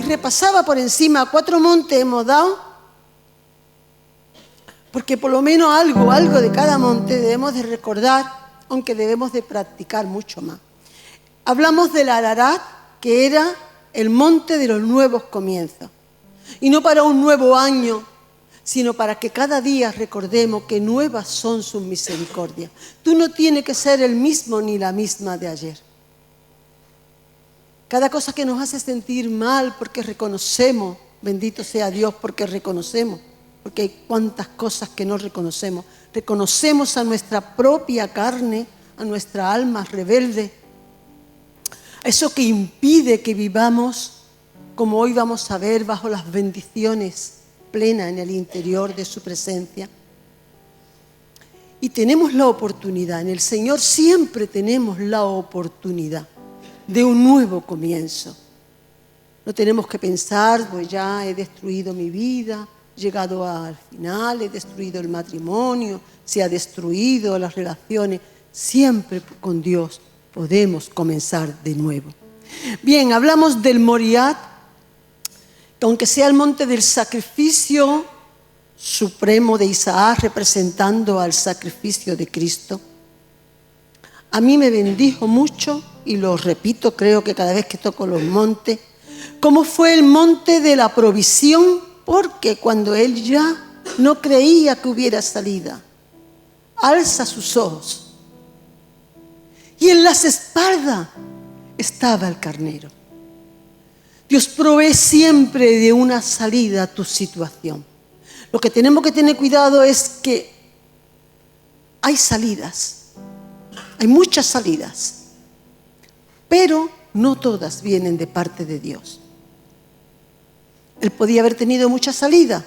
repasaba por encima 4 montes hemos dado, porque por lo menos algo de cada monte debemos de recordar, aunque debemos de practicar mucho más. Hablamos del Ararat, que era el monte de los nuevos comienzos. Y no para un nuevo año, sino para que cada día recordemos que nuevas son sus misericordias. Tú no tienes que ser el mismo ni la misma de ayer. Cada cosa que nos hace sentir mal porque reconocemos, bendito sea Dios porque reconocemos, porque hay cuantas cosas que no reconocemos. Reconocemos a nuestra propia carne, a nuestra alma rebelde, eso que impide que vivamos como hoy vamos a ver bajo las bendiciones plenas en el interior de su presencia. Y tenemos la oportunidad, en el Señor siempre tenemos la oportunidad de un nuevo comienzo. No tenemos que pensar, pues ya he destruido mi vida, he llegado al final, he destruido el matrimonio, se ha destruido las relaciones. Siempre con Dios podemos comenzar de nuevo. Bien, hablamos del Moriah, que aunque sea el monte del sacrificio supremo de Isaac, representando al sacrificio de Cristo, a mí me bendijo mucho, y lo repito, creo que cada vez que toco los montes, como fue el monte de la provisión, porque cuando él ya no creía que hubiera salida, alza sus ojos, y en las espaldas estaba el carnero. Dios provee siempre de una salida a tu situación. Lo que tenemos que tener cuidado es que hay salidas, hay muchas salidas, pero no todas vienen de parte de Dios. Él podía haber tenido muchas salidas.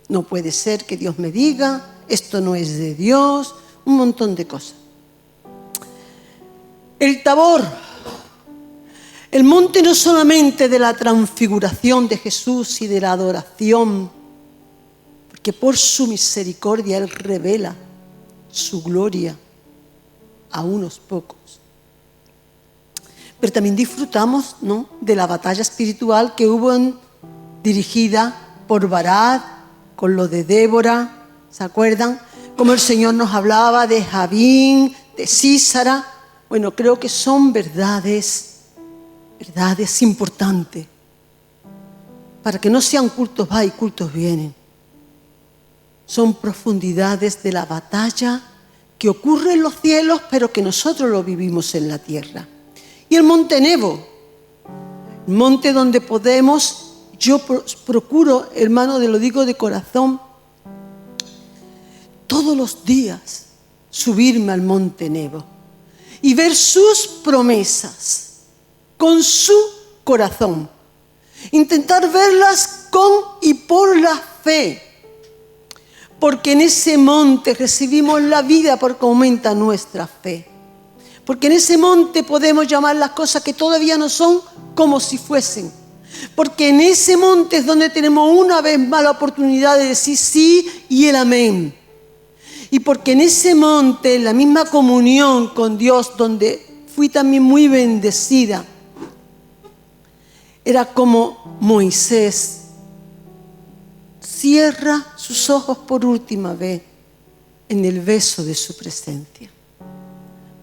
No puede ser que Dios me diga, esto no es de Dios, un montón de cosas. El Tabor, el monte no solamente de la transfiguración de Jesús y de la adoración, porque por su misericordia Él revela su gloria a unos pocos. Pero también disfrutamos, ¿no?, de la batalla espiritual que hubo dirigida por Barak, con lo de Débora, ¿se acuerdan? Como el Señor nos hablaba de Javín, de Sísara. Bueno, creo que son verdades importantes, para que no sean cultos va y cultos vienen. Son profundidades de la batalla que ocurre en los cielos, pero que nosotros lo vivimos en la tierra. Y el monte Nebo, el monte donde podemos, yo procuro, hermano, lo digo de corazón, todos los días subirme al monte Nebo y ver sus promesas con su corazón. Intentar verlas con y por la fe. Porque en ese monte recibimos la vida porque aumenta nuestra fe. Porque en ese monte podemos llamar las cosas que todavía no son como si fuesen. Porque en ese monte es donde tenemos una vez más la oportunidad de decir sí y el amén. Y porque en ese monte, en la misma comunión con Dios, donde fui también muy bendecida, era como Moisés cierra sus ojos por última vez en el beso de su presencia.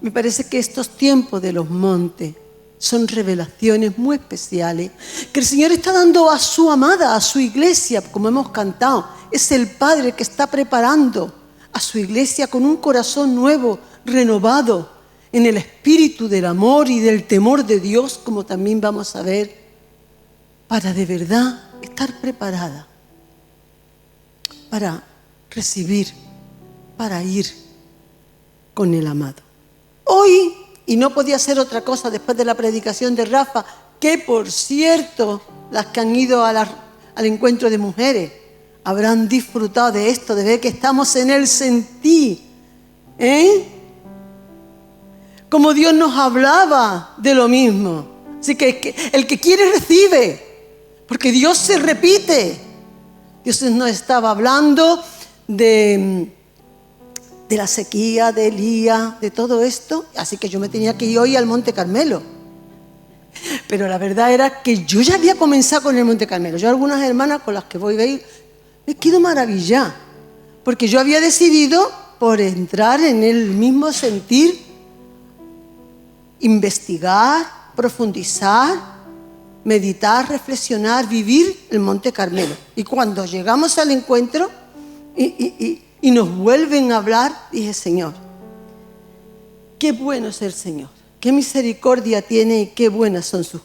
Me parece que estos tiempos de los montes son revelaciones muy especiales que el Señor está dando a su amada, a su iglesia, como hemos cantado. Es el Padre que está preparando a su iglesia con un corazón nuevo, renovado, en el espíritu del amor y del temor de Dios, como también vamos a ver, para de verdad estar preparada para recibir, para ir con el amado. Hoy, y no podía ser otra cosa después de la predicación de Rafa, que por cierto, las que han ido al encuentro de mujeres habrán disfrutado de esto, de ver que estamos en el sentir, como Dios nos hablaba de lo mismo. Así que el que quiere recibe, porque Dios se repite. Dios nos estaba hablando de la sequía, de Elías, de todo esto. Así que yo me tenía que ir hoy al Monte Carmelo. Pero la verdad era que yo ya había comenzado con el Monte Carmelo. Yo algunas hermanas con las que voy a ir, me quedo maravillada, porque yo había decidido por entrar en el mismo sentir, investigar, profundizar, meditar, reflexionar, vivir el Monte Carmelo. Y cuando llegamos al encuentro y nos vuelven a hablar, dije, Señor, qué bueno es el Señor, qué misericordia tiene y qué buenas son sus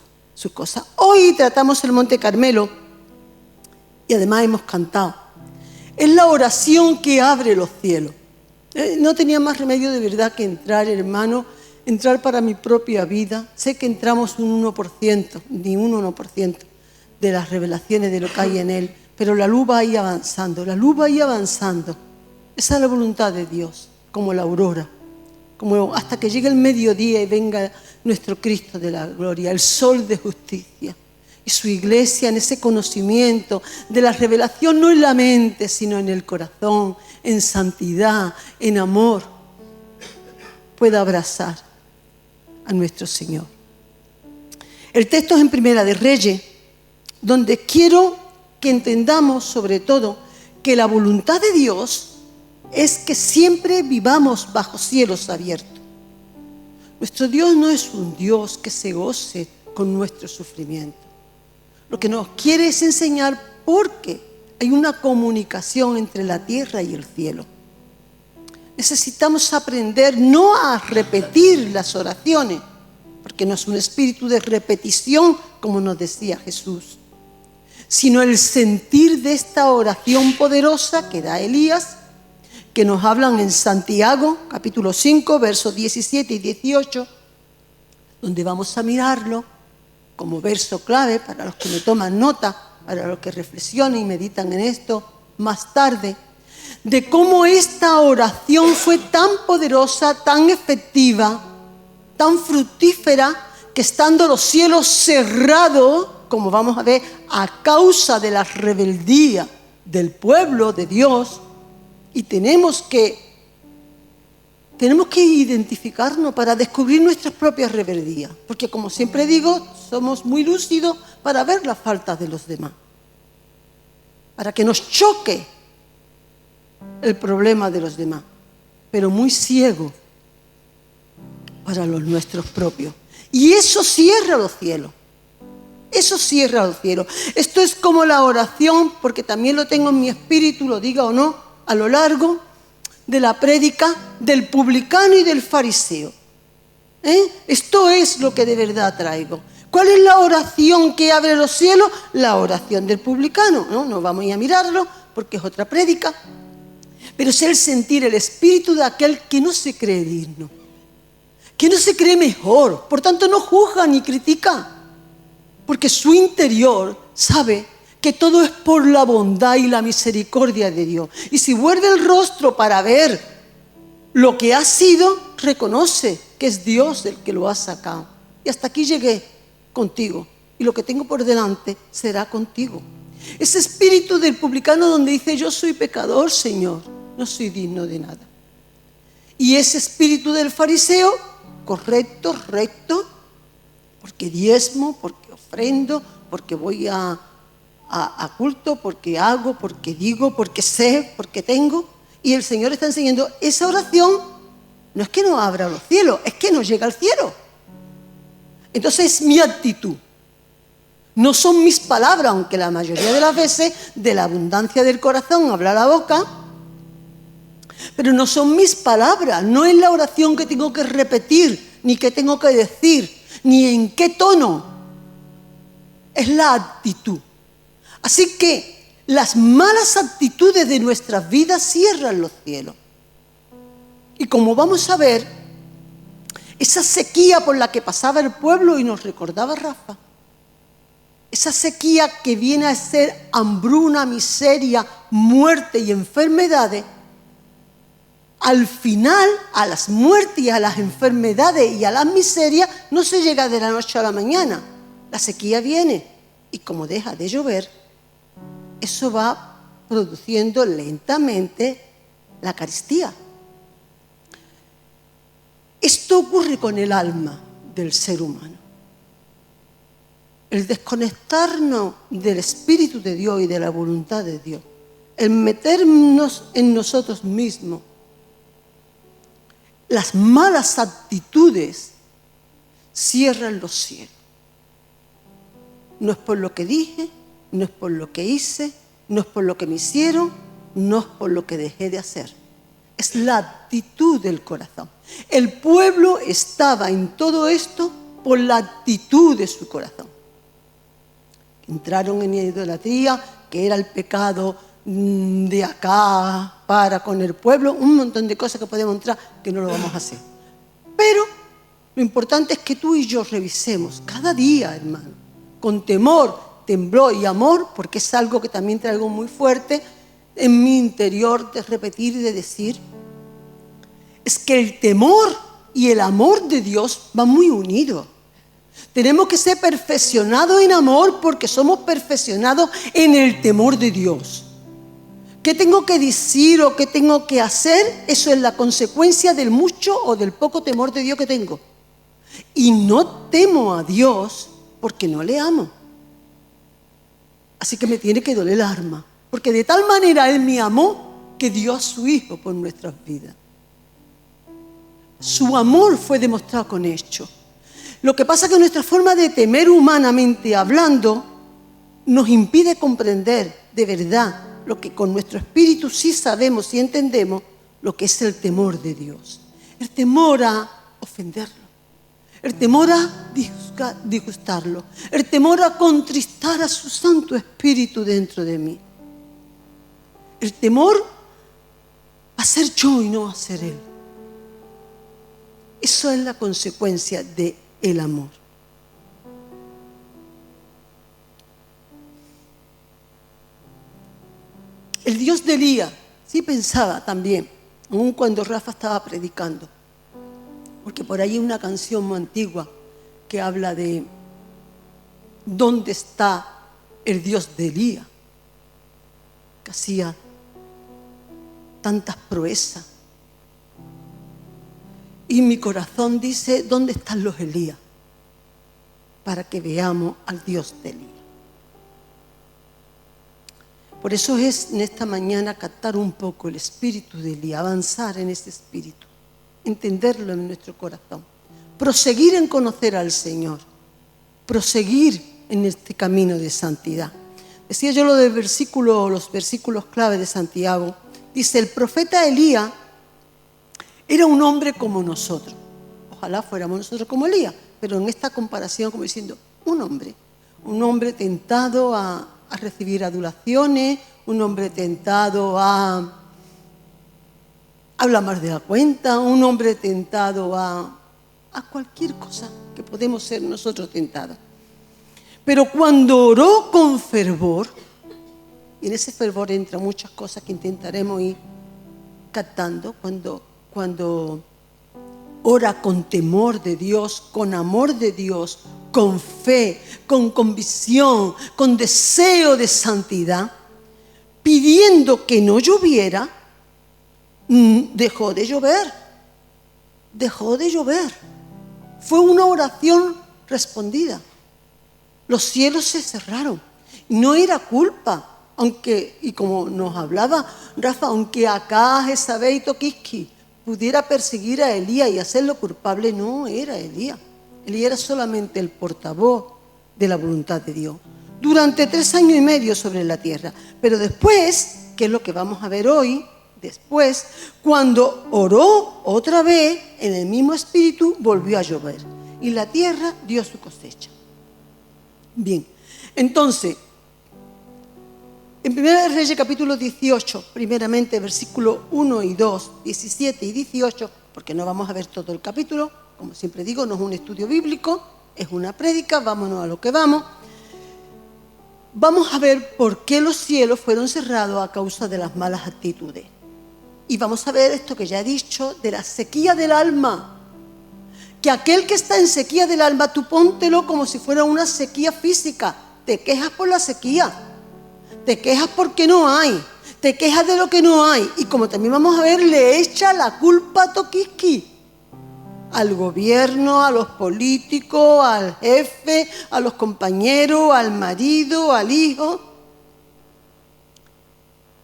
cosas. Hoy tratamos el Monte Carmelo y además hemos cantado. Es la oración que abre los cielos. No tenía más remedio de verdad que entrar, hermano, entrar para mi propia vida. Sé que entramos un 1%, ni un 1% de las revelaciones de lo que hay en él, pero la luz va ahí avanzando, la luz va ahí avanzando. Esa es la voluntad de Dios, como la aurora, como hasta que llegue el mediodía y venga nuestro Cristo de la gloria, el sol de justicia. Y su iglesia en ese conocimiento de la revelación, no en la mente, sino en el corazón, en santidad, en amor, pueda abrazar a nuestro Señor. El texto es en Primera de Reyes, donde quiero que entendamos sobre todo que la voluntad de Dios es que siempre vivamos bajo cielos abiertos. Nuestro Dios no es un Dios que se goce con nuestro sufrimiento. Lo que nos quiere es enseñar porque hay una comunicación entre la tierra y el cielo. Necesitamos aprender no a repetir las oraciones, porque no es un espíritu de repetición, como nos decía Jesús, sino el sentir de esta oración poderosa que da Elías, que nos hablan en Santiago, capítulo 5, versos 17 y 18, donde vamos a mirarlo como verso clave para los que me toman nota, para los que reflexionen y meditan en esto más tarde, de cómo esta oración fue tan poderosa, tan efectiva, tan fructífera, que estando los cielos cerrados, como vamos a ver, a causa de la rebeldía del pueblo de Dios, y tenemos que identificarnos para descubrir nuestras propias rebeldías, porque como siempre digo, somos muy lúcidos para ver las faltas de los demás, para que nos choque el problema de los demás, pero muy ciegos para los nuestros propios. Y eso cierra los cielos. Eso cierra los cielos. Esto es como la oración, porque también lo tengo en mi espíritu, lo diga o no, a lo largo de la prédica del publicano y del fariseo. Esto es lo que de verdad traigo. ¿Cuál es la oración que abre los cielos? La oración del publicano. No vamos a ir a mirarlo porque es otra prédica. Pero es el sentir el espíritu de aquel que no se cree digno, que no se cree mejor, por tanto no juzga ni critica, porque su interior sabe que todo es por la bondad y la misericordia de Dios. Y si vuelve el rostro para ver lo que ha sido, reconoce que es Dios el que lo ha sacado. Y hasta aquí llegué contigo, y lo que tengo por delante será contigo. Ese espíritu del publicano donde dice, yo soy pecador, Señor, no soy digno de nada. Y ese espíritu del fariseo, correcto, recto, porque diezmo, porque ofrendo, porque voy a culto, porque hago, porque digo, porque sé, porque tengo. Y el Señor está enseñando, esa oración no es que no abra los cielos, es que no llega al cielo. Entonces es mi actitud. No son mis palabras, aunque la mayoría de las veces de la abundancia del corazón habla la boca, pero no son mis palabras, no es la oración que tengo que repetir, ni que tengo que decir, ni en qué tono. Es la actitud. Así que las malas actitudes de nuestras vidas cierran los cielos. Y como vamos a ver, esa sequía por la que pasaba el pueblo, y nos recordaba Rafa, esa sequía que viene a ser hambruna, miseria, muerte y enfermedades, al final, a las muertes y a las enfermedades y a las miserias, no se llega de la noche a la mañana. La sequía viene y como deja de llover, eso va produciendo lentamente la carestía. Esto ocurre con el alma del ser humano. el desconectarnos del Espíritu de Dios y de la voluntad de Dios, el meternos en nosotros mismos, las malas actitudes cierran los cielos. No es por lo que dije, no es por lo que hice, no es por lo que me hicieron, no es por lo que dejé de hacer. Es la actitud del corazón. El pueblo estaba en todo esto por la actitud de su corazón. Entraron en idolatría, que era el pecado de acá para con el pueblo, un montón de cosas que podemos entrar que no lo vamos a hacer. Pero lo importante es que tú y yo revisemos cada día, hermano, con temor, temblor y amor, porque es algo que también traigo muy fuerte en mi interior de repetir y de decir, es que el temor y el amor de Dios van muy unidos. Tenemos que ser perfeccionados en amor porque somos perfeccionados en el temor de Dios. ¿Qué tengo que decir o qué tengo que hacer? Eso es la consecuencia del mucho o del poco temor de Dios que tengo. Y no temo a Dios porque no le amo. Así que me tiene que doler el alma. Porque de tal manera Él me amó que dio a su Hijo por nuestras vidas. Su amor fue demostrado con hechos. Lo que pasa es que nuestra forma de temer humanamente hablando nos impide comprender de verdad lo que con nuestro espíritu sí sabemos y entendemos, lo que es el temor de Dios. El temor a ofenderlo. El temor a disgustarlo. El temor a contristar a su Santo Espíritu dentro de mí. El temor a ser yo y no a ser Él. Eso es la consecuencia del amor. El Dios de Elías, sí pensaba también, aun cuando Rafa estaba predicando, porque por ahí hay una canción muy antigua que habla de ¿dónde está el Dios de Elías? Que hacía tantas proezas. Y mi corazón dice, ¿dónde están los Elías? Para que veamos al Dios de Elías. Por eso es en esta mañana captar un poco el espíritu de Elías, avanzar en ese espíritu, entenderlo en nuestro corazón, proseguir en conocer al Señor, proseguir en este camino de santidad. Decía yo lo del versículo, los versículos clave de Santiago. Dice, el profeta Elías era un hombre como nosotros. Ojalá fuéramos nosotros como Elías, pero en esta comparación como diciendo, un hombre tentado a recibir adulaciones, un hombre tentado a hablar más de la cuenta, un hombre tentado a cualquier cosa que podemos ser nosotros tentados. Pero cuando oró con fervor, y en ese fervor entran muchas cosas que intentaremos ir captando, cuando ora con temor de Dios, con amor de Dios, con fe, con convicción, con deseo de santidad, pidiendo que no lloviera, dejó de llover. Fue una oración respondida. Los cielos se cerraron. No era culpa, aunque, y como nos hablaba Rafa, aunque acá Jezabel y Toquisqui pudiera perseguir a Elías y hacerlo culpable, no era Elías. Elías era solamente el portavoz de la voluntad de Dios. Durante 3 años y medio sobre la tierra. Pero después, que es lo que vamos a ver hoy, después, cuando oró otra vez, en el mismo espíritu, volvió a llover. Y la tierra dio su cosecha. Bien, entonces, en 1 Reyes capítulo 18, primeramente versículo 1 y 2, 17 y 18, porque no vamos a ver todo el capítulo, como siempre digo, no es un estudio bíblico, es una prédica, vámonos a lo que vamos. Vamos a ver por qué los cielos fueron cerrados a causa de las malas actitudes. Y vamos a ver esto que ya he dicho, de la sequía del alma. Que aquel que está en sequía del alma, tú póntelo como si fuera una sequía física. Te quejas por la sequía. Te quejas porque no hay. Te quejas de lo que no hay. Y como también vamos a ver, le echa la culpa a Toquisqui. al gobierno, a los políticos, al jefe, a los compañeros, al marido, al hijo.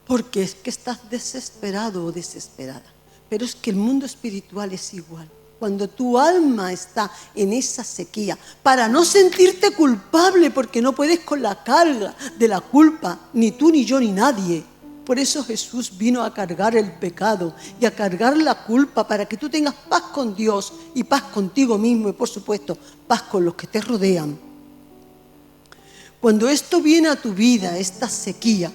Porque es que estás desesperado o desesperada. Pero es que el mundo espiritual es igual. Cuando tu alma está en esa sequía, para no sentirte culpable, porque no puedes con la carga de la culpa, ni tú, ni yo, ni nadie. Por eso Jesús vino a cargar el pecado y a cargar la culpa para que tú tengas paz con Dios y paz contigo mismo y, por supuesto, paz con los que te rodean. Cuando esto viene a tu vida, esta sequía,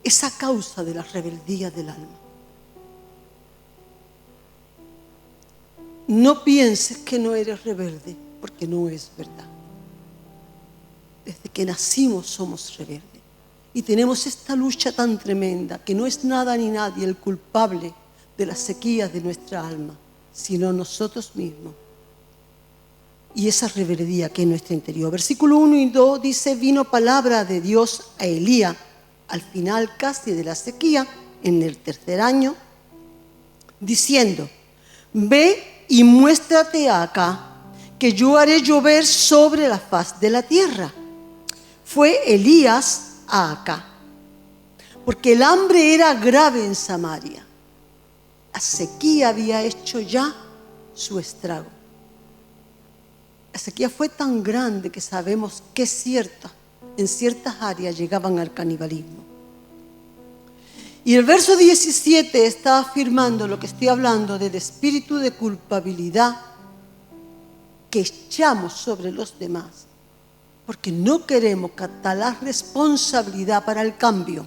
es a causa de la rebeldía del alma. No pienses que no eres rebelde, porque no es verdad. Desde que nacimos somos rebeldes. Y tenemos esta lucha tan tremenda, que no es nada ni nadie el culpable de las sequías de nuestra alma, sino nosotros mismos. Y esa rebeldía que es en nuestro interior. Versículo 1 y 2 dice, vino palabra de Dios a Elías, al final casi de la sequía, en el 3er año, diciendo, ve y muéstrate acá, que yo haré llover sobre la faz de la tierra. Fue Elías a Acá, porque el hambre era grave en Samaria. La sequía había hecho ya su estrago. La sequía fue tan grande que sabemos que en ciertas áreas llegaban al canibalismo. Y el verso 17 está afirmando lo que estoy hablando del espíritu de culpabilidad que echamos sobre los demás, porque no queremos catalar responsabilidad para el cambio.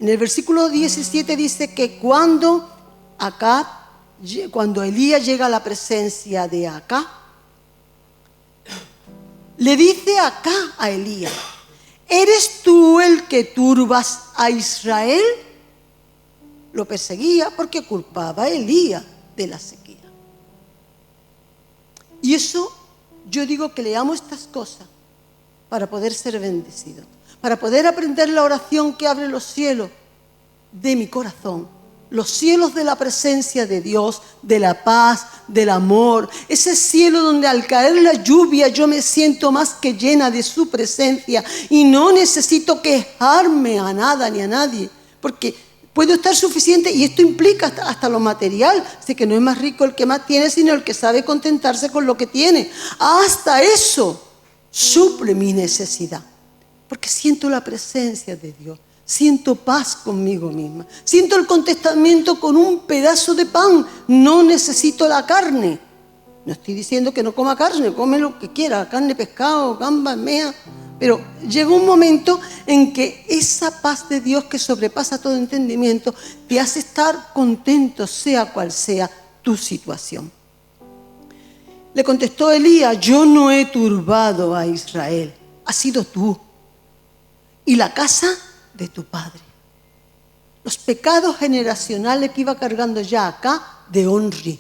En el versículo 17 dice que cuando Elías llega a la presencia de Acá, le dice Acá a Elías, ¿eres tú el que turbas a Israel? Lo perseguía porque culpaba a Elías de la sequía. Y eso, yo digo que leamos estas cosas para poder ser bendecidos, para poder aprender la oración que abre los cielos de mi corazón, los cielos de la presencia de Dios, de la paz, del amor, ese cielo donde al caer la lluvia yo me siento más que llena de su presencia y no necesito quejarme a nada ni a nadie, porque puedo estar suficiente, y esto implica hasta lo material. Sé que no es más rico el que más tiene, sino el que sabe contentarse con lo que tiene. Hasta eso suple mi necesidad, porque siento la presencia de Dios, siento paz conmigo misma, siento el contentamiento con un pedazo de pan, no necesito la carne. No estoy diciendo que no coma carne, come lo que quiera, carne, pescado, gambas, almejas, pero llega un momento en que esa paz de Dios que sobrepasa todo entendimiento te hace estar contento, sea cual sea tu situación. Le contestó Elías, yo no he turbado a Israel, has sido tú y la casa de tu padre. Los pecados generacionales que iba cargando ya Acá de Onri.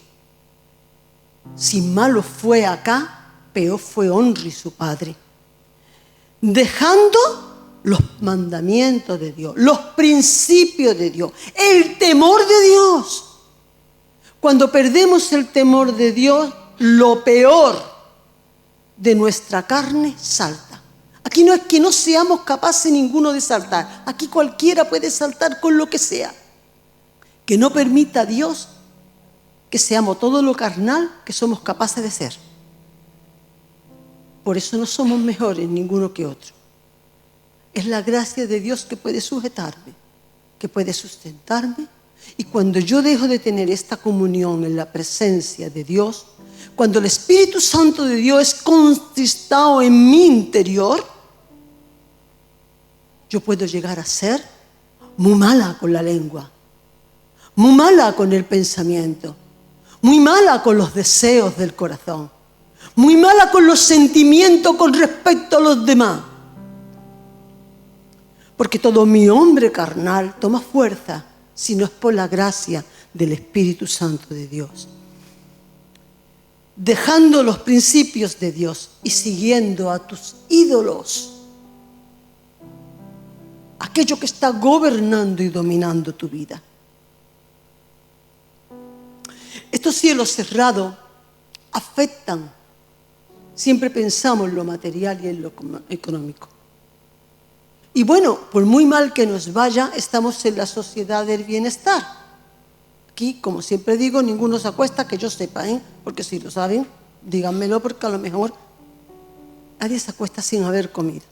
Si malo fue Acá, peor fue Onri su padre. Dejando los mandamientos de Dios, los principios de Dios, el temor de Dios. Cuando perdemos el temor de Dios, lo peor de nuestra carne salta. Aquí no es que no seamos capaces ninguno de saltar. Aquí cualquiera puede saltar con lo que sea. Que no permita a Dios que seamos todo lo carnal que somos capaces de ser. Por eso no somos mejores ninguno que otro. Es la gracia de Dios que puede sujetarme, que puede sustentarme. Y cuando yo dejo de tener esta comunión en la presencia de Dios, cuando el Espíritu Santo de Dios es contristado en mi interior, yo puedo llegar a ser muy mala con la lengua, muy mala con el pensamiento, muy mala con los deseos del corazón, muy mala con los sentimientos con respecto a los demás. Porque todo mi hombre carnal toma fuerza si no es por la gracia del Espíritu Santo de Dios. Dejando los principios de Dios y siguiendo a tus ídolos, aquello que está gobernando y dominando tu vida. Estos cielos cerrados afectan. Siempre pensamos en lo material y en lo económico. Y bueno, por muy mal que nos vaya, estamos en la sociedad del bienestar. Aquí, como siempre digo, ninguno se acuesta, que yo sepa, porque si lo saben, díganmelo, porque a lo mejor nadie se acuesta sin haber comido.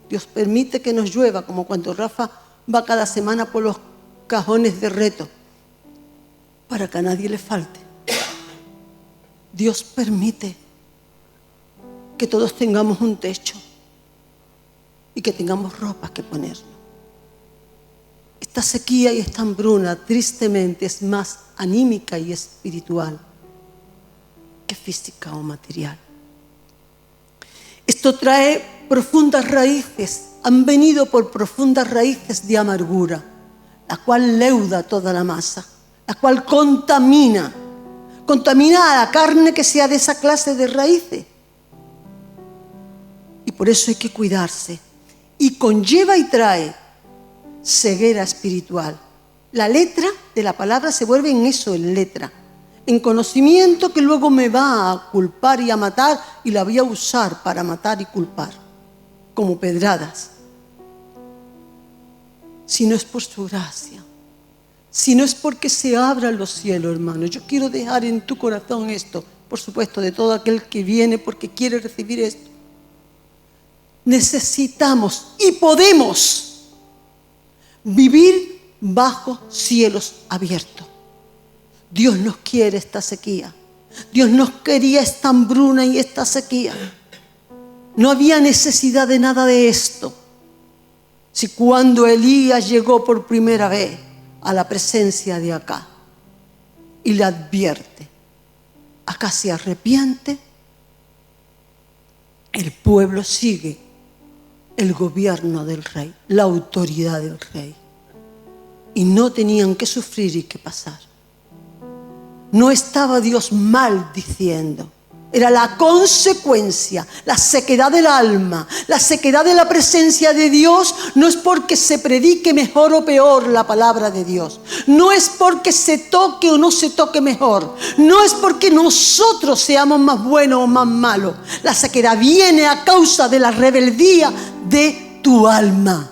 Dios permite que nos llueva, como cuando Rafa va cada semana por los cajones de reto, para que a nadie le falte. Dios permite que todos tengamos un techo y que tengamos ropa que ponernos. Esta sequía y esta hambruna, tristemente, es más anímica y espiritual que física o material. Esto trae profundas raíces, han venido por profundas raíces de amargura, la cual leuda toda la masa, la cual contamina a la carne que sea de esa clase de raíces. Y por eso hay que cuidarse. Y conlleva y trae ceguera espiritual. La letra de la palabra se vuelve en eso, en letra, en conocimiento que luego me va a culpar y a matar, y la voy a usar para matar y culpar, como pedradas. Si no es por su gracia, si no es porque se abran los cielos, hermano. Yo quiero dejar en tu corazón esto, por supuesto, de todo aquel que viene porque quiere recibir esto. Necesitamos y podemos vivir bajo cielos abiertos. Dios nos quiere esta sequía. Dios nos quería esta hambruna y esta sequía. No había necesidad de nada de esto. Si cuando Elías llegó por primera vez a la presencia de Acab y le advierte, Acab se arrepiente, el pueblo sigue el gobierno del rey, la autoridad del rey. Y no tenían que sufrir y que pasar. No estaba Dios maldiciendo. Era la consecuencia, la sequedad del alma, la sequedad de la presencia de Dios. No es porque se predique mejor o peor la palabra de Dios. No es porque se toque o no se toque mejor. No es porque nosotros seamos más buenos o más malos. La sequedad viene a causa de la rebeldía de tu alma.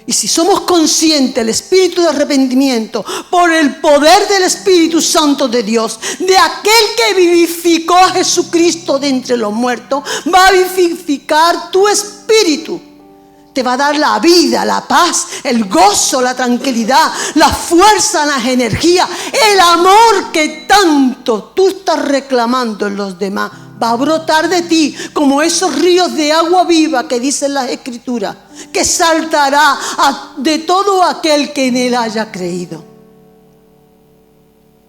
Y si somos conscientes del espíritu de arrepentimiento, por el poder del Espíritu Santo de Dios, de aquel que vivificó a Jesucristo de entre los muertos, va a vivificar tu espíritu. Te va a dar la vida, la paz, el gozo, la tranquilidad, la fuerza, las energías, el amor que tanto tú estás reclamando en los demás. Va a brotar de ti como esos ríos de agua viva que dicen las Escrituras, que saltará de todo aquel que en él haya creído.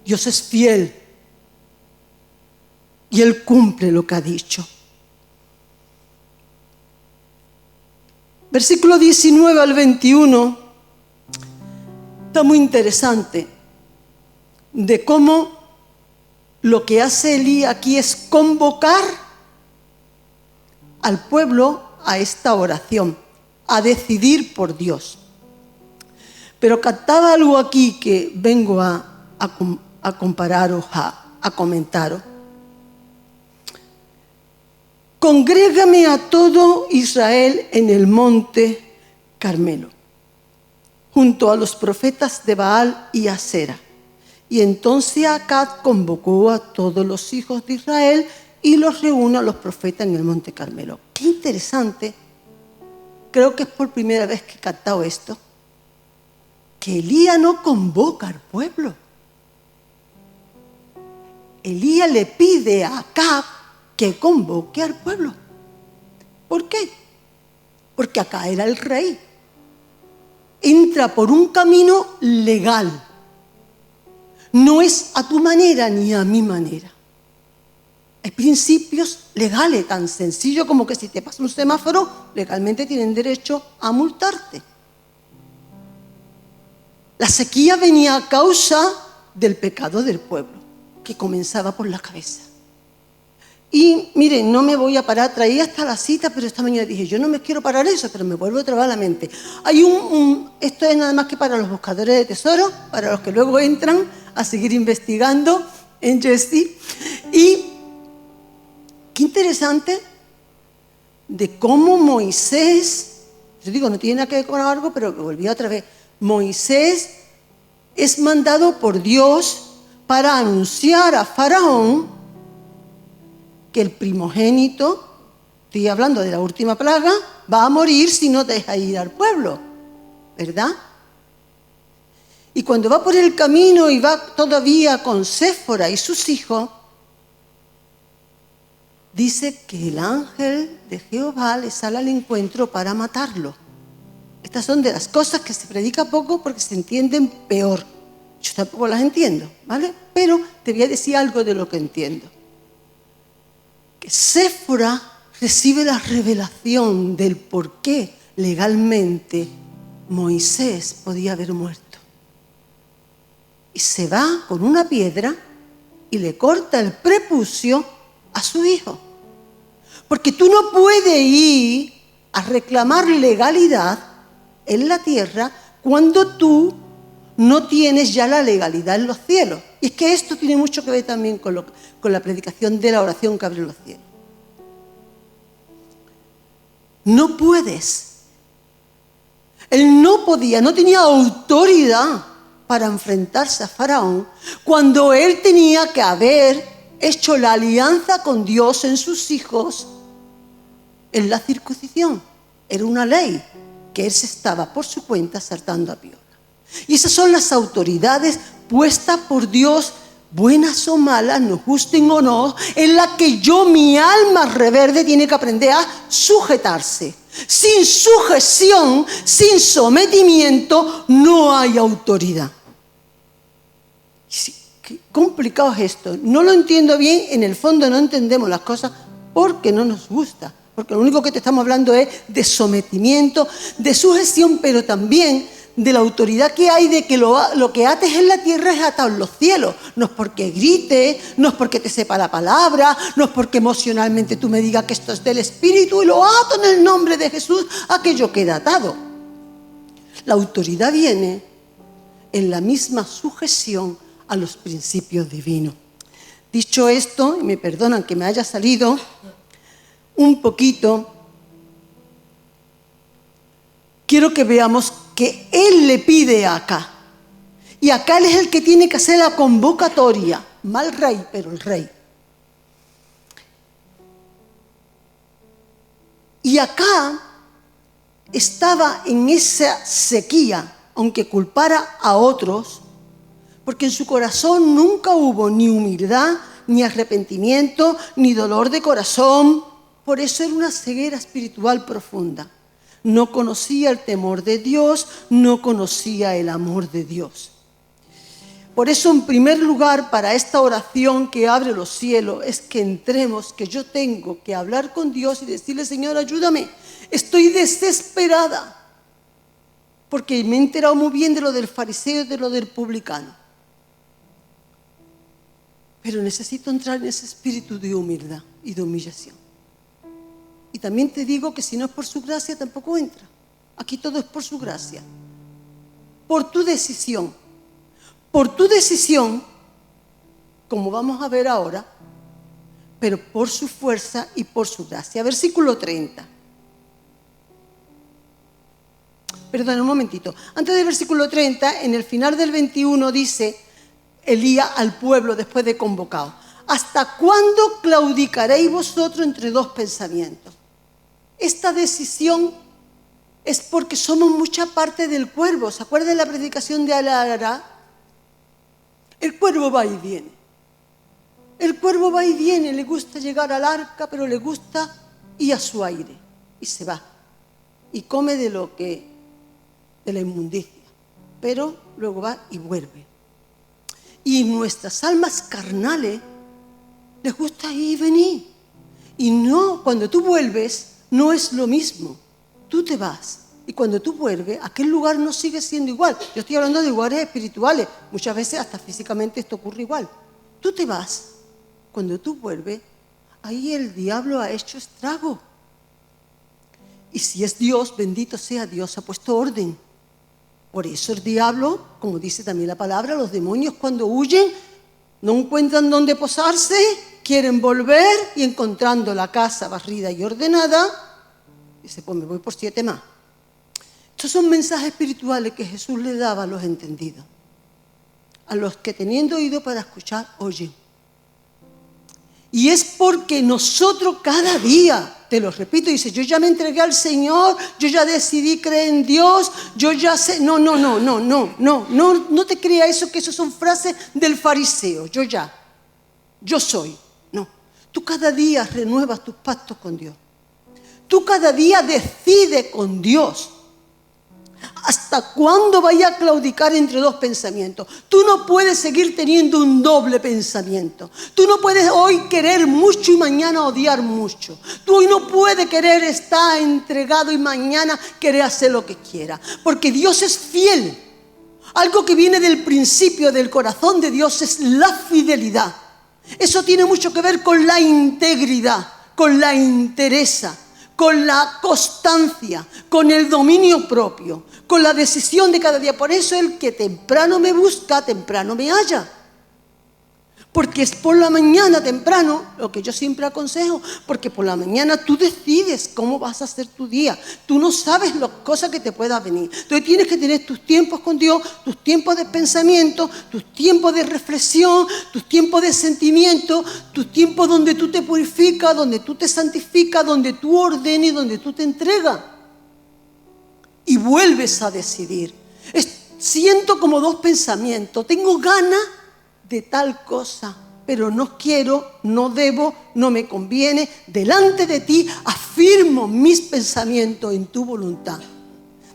Dios es fiel y Él cumple lo que ha dicho. Versículo 19 al 21 está muy interesante de cómo lo que hace Elías aquí es convocar al pueblo a esta oración, a decidir por Dios. Pero captaba algo aquí que vengo a compararos, a comentaros. Congrégame a todo Israel en el monte Carmelo, junto a los profetas de Baal y Asera. Y entonces Acab convocó a todos los hijos de Israel y los reúne a los profetas en el monte Carmelo. Qué interesante. Creo que es por primera vez que he captado esto. Que Elías no convoca al pueblo. Elías le pide a Acab que convoque al pueblo. ¿Por qué? Porque Acab era el rey. Entra por un camino legal. No es a tu manera ni a mi manera. Hay principios legales tan sencillos como que si te pasa un semáforo, legalmente tienen derecho a multarte. La sequía venía a causa del pecado del pueblo, que comenzaba por la cabeza. Y miren, no me voy a parar, traía hasta la cita, pero esta mañana dije, yo no me quiero parar eso, pero me vuelvo otra vez a la mente. Hay esto es nada más que para los buscadores de tesoros, para los que luego entran a seguir investigando en Jesse. Y qué interesante de cómo Moisés, yo digo, no tiene nada que ver con algo, pero volví otra vez. Moisés es mandado por Dios para anunciar a Faraón que el primogénito, estoy hablando de la última plaga, va a morir si no deja ir al pueblo, ¿verdad? Y cuando va por el camino y va todavía con Séfora y sus hijos, dice que el ángel de Jehová le sale al encuentro para matarlo. Estas son de las cosas que se predica poco porque se entienden peor. Yo tampoco las entiendo, ¿vale? Pero te voy a decir algo de lo que entiendo. Que Séfora recibe la revelación del por qué legalmente Moisés podía haber muerto. Y se va con una piedra y le corta el prepucio a su hijo. Porque tú no puedes ir a reclamar legalidad en la tierra cuando tú no tienes ya la legalidad en los cielos. Y es que esto tiene mucho que ver también con la predicación de la oración que abre los cielos. No puedes. Él no podía, no tenía autoridad para enfrentarse a Faraón cuando él tenía que haber hecho la alianza con Dios en sus hijos en la circuncisión. Era una ley que él se estaba por su cuenta saltando a piola. Y esas son las autoridades puestas por Dios, buenas o malas, nos gusten o no, en las que yo, mi alma rebelde, tiene que aprender a sujetarse. Sin sujeción, sin sometimiento, no hay autoridad. Sí, qué complicado es esto. No lo entiendo bien, en el fondo no entendemos las cosas porque no nos gusta. Porque lo único que te estamos hablando es de sometimiento, de sujeción, pero también de la autoridad que hay de que lo que ates en la tierra es atado en los cielos. No es porque grites, no es porque te sepa la palabra, no es porque emocionalmente tú me digas que esto es del Espíritu y lo ato en el nombre de Jesús, aquello queda atado. La autoridad viene en la misma sujeción a los principios divinos. Dicho esto, y me perdonan que me haya salido un poquito, quiero que veamos que él le pide acá. Y acá él es el que tiene que hacer la convocatoria. Mal rey, pero el rey. Y acá estaba en esa sequía, aunque culpara a otros, porque en su corazón nunca hubo ni humildad, ni arrepentimiento, ni dolor de corazón. Por eso era una ceguera espiritual profunda. No conocía el temor de Dios, no conocía el amor de Dios. Por eso, en primer lugar, para esta oración que abre los cielos, es que entremos, que yo tengo que hablar con Dios y decirle, Señor, ayúdame, estoy desesperada, porque me he enterado muy bien de lo del fariseo y de lo del publicano. Pero necesito entrar en ese espíritu de humildad y de humillación. Y también te digo que si no es por su gracia, tampoco entra. Aquí todo es por su gracia. Por tu decisión. Por tu decisión, como vamos a ver ahora, pero por su fuerza y por su gracia. Versículo 30. Perdón, un momentito. Antes del versículo 30, en el final del 21 dice Elías al pueblo después de convocado: ¿hasta cuándo claudicaréis vosotros entre dos pensamientos? Esta decisión es porque somos mucha parte del cuervo. ¿Se acuerdan de la predicación de Alara? El cuervo va y viene. El cuervo va y viene, le gusta llegar al arca, pero le gusta ir a su aire. Y se va. Y come de la inmundicia. Pero luego va y vuelve. Y nuestras almas carnales les gusta ir y venir. Y no, cuando tú vuelves, no es lo mismo. Tú te vas. Y cuando tú vuelves, aquel lugar no sigue siendo igual. Yo estoy hablando de lugares espirituales. Muchas veces hasta físicamente esto ocurre igual. Tú te vas. Cuando tú vuelves, ahí el diablo ha hecho estrago. Y si es Dios, bendito sea Dios, ha puesto orden. Por eso el diablo, como dice también la palabra, los demonios cuando huyen no encuentran dónde posarse, quieren volver y encontrando la casa barrida y ordenada, dice, pues me voy por 7 más. Estos son mensajes espirituales que Jesús le daba a los entendidos, a los que teniendo oído para escuchar, oyen. Y es porque nosotros cada día, te lo repito, dice, yo ya me entregué al Señor, yo ya decidí creer en Dios, yo ya sé, no te creas eso, que eso son frases del fariseo, yo soy, no. Tú cada día renuevas tus pactos con Dios. Tú cada día decides con Dios. ¿Hasta cuándo vaya a claudicar entre dos pensamientos? Tú no puedes seguir teniendo un doble pensamiento. Tú no puedes hoy querer mucho y mañana odiar mucho. Tú hoy no puedes querer estar entregado y mañana querer hacer lo que quiera. Porque Dios es fiel. Algo que viene del principio del corazón de Dios es la fidelidad. Eso tiene mucho que ver con la integridad, con la entereza, con la constancia, con el dominio propio, con la decisión de cada día. Por eso el que temprano me busca, temprano me halla. Porque es por la mañana temprano, lo que yo siempre aconsejo, porque por la mañana tú decides cómo vas a hacer tu día. Tú no sabes las cosas que te puedan venir. Entonces tienes que tener tus tiempos con Dios, tus tiempos de pensamiento, tus tiempos de reflexión, tus tiempos de sentimiento, tus tiempos donde tú te purificas, donde tú te santificas, donde tú ordenas y donde tú te entregas. Y vuelves a decidir. Siento como dos pensamientos. Tengo ganas de tal cosa, pero no quiero, no debo, no me conviene. Delante de ti afirmo mis pensamientos en tu voluntad.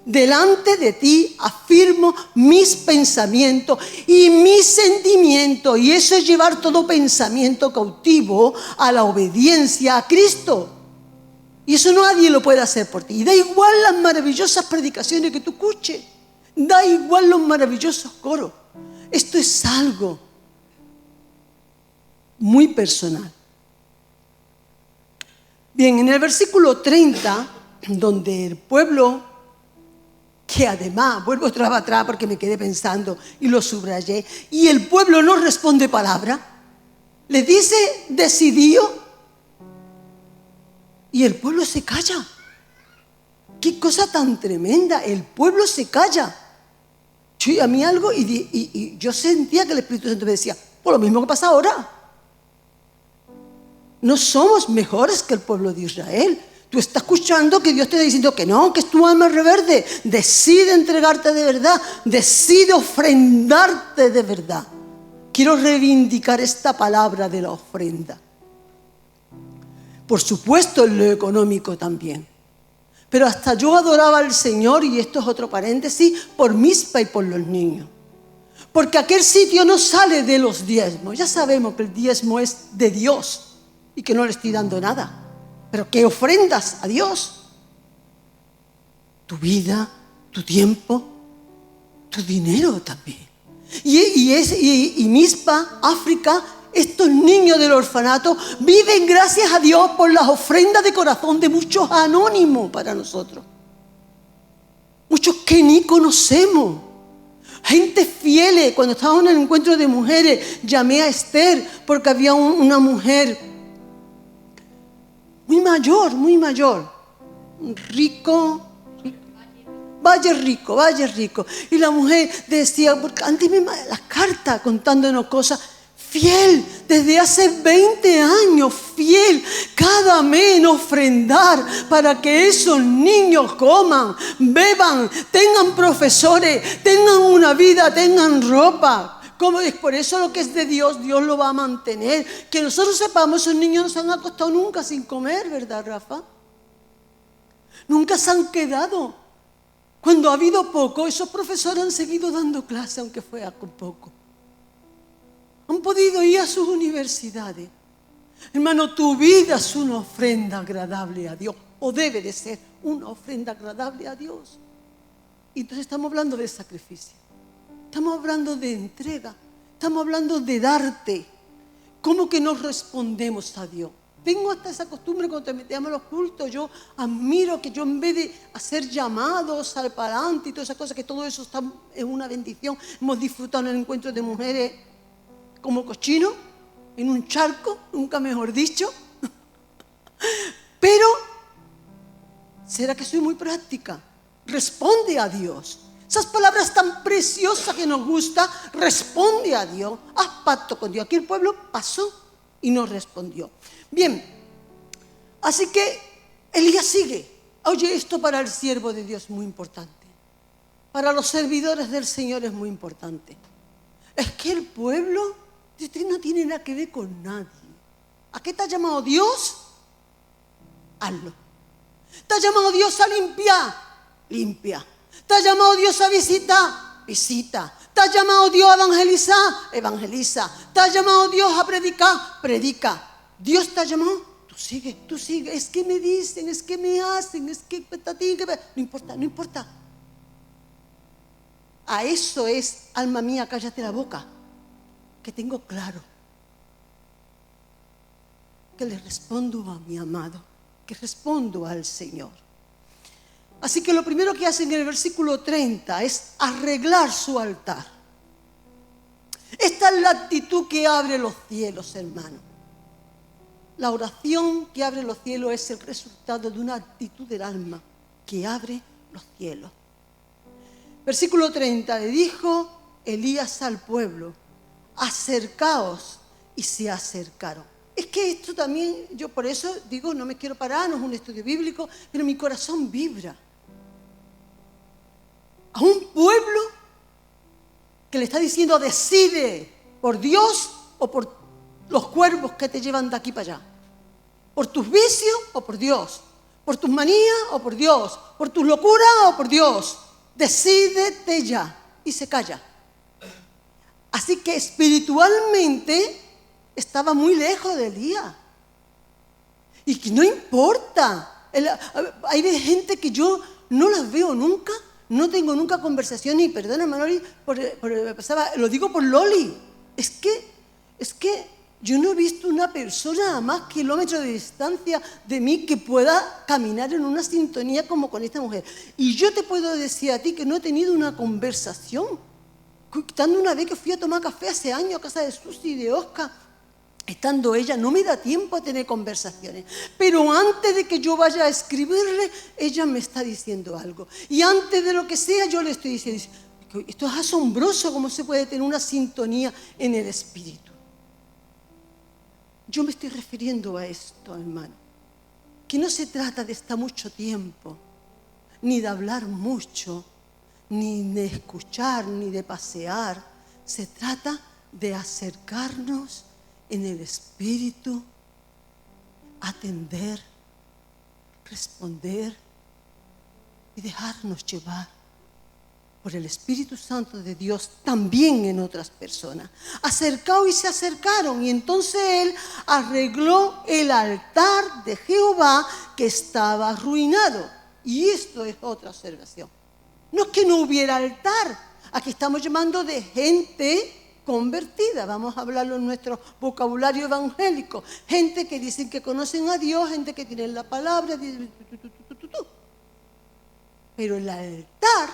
Delante de ti afirmo mis pensamientos y mis sentimientos. Y eso es llevar todo pensamiento cautivo a la obediencia a Cristo. Y eso nadie lo puede hacer por ti. Y da igual las maravillosas predicaciones que tú escuches. Da igual los maravillosos coros. Esto es algo muy personal. Bien, en el versículo 30, donde el pueblo, que además, vuelvo otra vez atrás porque me quedé pensando y lo subrayé, y el pueblo no responde palabra, le dice decidió, y el pueblo se calla. Qué cosa tan tremenda, el pueblo se calla. Yo a mí algo, y yo sentía que el Espíritu Santo me decía, por lo mismo que pasa ahora. No somos mejores que el pueblo de Israel. Tú estás escuchando que Dios te está diciendo que no, que es tu alma reverde. Decide entregarte de verdad. Decide ofrendarte de verdad. Quiero reivindicar esta palabra de la ofrenda. Por supuesto en lo económico también. Pero hasta yo adoraba al Señor, y esto es otro paréntesis, por Mizpa y por los niños. Porque aquel sitio no sale de los diezmos. Ya sabemos que el diezmo es de Dios. Y que no le estoy dando nada, pero que ofrendas a Dios tu vida, tu tiempo, tu dinero también. Y Mizpa, África, estos niños del orfanato viven gracias a Dios por las ofrendas de corazón de muchos anónimos para nosotros, muchos que ni conocemos. Gente fiel. Cuando estábamos en el encuentro de mujeres, llamé a Esther porque había una mujer muy mayor, Valle Rico. Y la mujer decía, porque antes me mandaba las cartas contándonos cosas, fiel, desde hace 20 años, fiel, cada mes en ofrendar para que esos niños coman, beban, tengan profesores, tengan una vida, tengan ropa. Como es por eso lo que es de Dios, Dios lo va a mantener. Que nosotros sepamos, esos niños no se han acostado nunca sin comer, ¿verdad, Rafa? Nunca se han quedado. Cuando ha habido poco, esos profesores han seguido dando clase, aunque fuera con poco. Han podido ir a sus universidades. Hermano, tu vida es una ofrenda agradable a Dios, o debe de ser una ofrenda agradable a Dios. Y entonces estamos hablando de sacrificio. Estamos hablando de entrega, estamos hablando de darte. ¿Cómo que no respondemos a Dios? Tengo hasta esa costumbre cuando te metemos a los cultos. Yo admiro que yo, en vez de hacer llamados al palante y todas esas cosas, que todo eso está en una bendición. Hemos disfrutado en el encuentro de mujeres como cochinos, en un charco, nunca mejor dicho. Pero, ¿será que soy muy práctica? Responde a Dios. Esas palabras tan preciosas que nos gusta, responde a Dios. Haz pacto con Dios. Aquí el pueblo pasó y no respondió. Bien, así que Elías sigue. Oye, esto para el siervo de Dios es muy importante. Para los servidores del Señor es muy importante. Es que el pueblo de usted no tiene nada que ver con nadie. ¿A qué te ha llamado Dios? Hazlo. ¿Te ha llamado Dios a limpiar? Limpia. ¿Te ha llamado Dios a visitar? Visita. ¿Te ha llamado Dios a evangelizar? Evangeliza. ¿Te ha llamado Dios a predicar? Predica. ¿Dios te ha llamado? Tú sigue, tú sigue. Es que me dicen, es que me hacen, es que... No importa, no importa. A eso es, alma mía, cállate la boca. Que tengo claro. Que le respondo a mi amado. Que respondo al Señor. Así que lo primero que hace en el versículo 30 es arreglar su altar. Esta es la actitud que abre los cielos, hermano. La oración que abre los cielos es el resultado de una actitud del alma que abre los cielos. Versículo 30, le dijo Elías al pueblo, acercaos, y se acercaron. Es que esto también, yo por eso digo, no me quiero parar, no es un estudio bíblico, pero mi corazón vibra. A un pueblo que le está diciendo, decide por Dios o por los cuervos que te llevan de aquí para allá. Por tus vicios o por Dios. Por tus manías o por Dios. Por tus locuras o por Dios. Decídete ya. Y se calla. Así que espiritualmente estaba muy lejos de Elías. Y que no importa. Hay gente que yo no las veo nunca. No tengo nunca conversaciones, y perdóname, Loli, lo digo por Loli. Es que yo no he visto una persona a más kilómetros de distancia de mí que pueda caminar en una sintonía como con esta mujer. Y yo te puedo decir a ti que no he tenido una conversación. Estando una vez que fui a tomar café hace años a casa de Susi y de Oscar, estando ella, no me da tiempo a tener conversaciones. Pero antes de que yo vaya a escribirle, ella me está diciendo algo. Y antes de lo que sea, yo le estoy diciendo, esto es asombroso cómo se puede tener una sintonía en el espíritu. Yo me estoy refiriendo a esto, hermano. Que no se trata de estar mucho tiempo, ni de hablar mucho, ni de escuchar, ni de pasear. Se trata de acercarnos en el espíritu, atender, responder y dejarnos llevar por el Espíritu Santo de Dios también en otras personas. Acercado y se acercaron, y entonces él arregló el altar de Jehová que estaba arruinado. Y esto es otra observación. No es que no hubiera altar, aquí estamos llamando de gente convertida, vamos a hablarlo en nuestro vocabulario evangélico, gente que dicen que conocen a Dios, gente que tiene la palabra, pero el altar,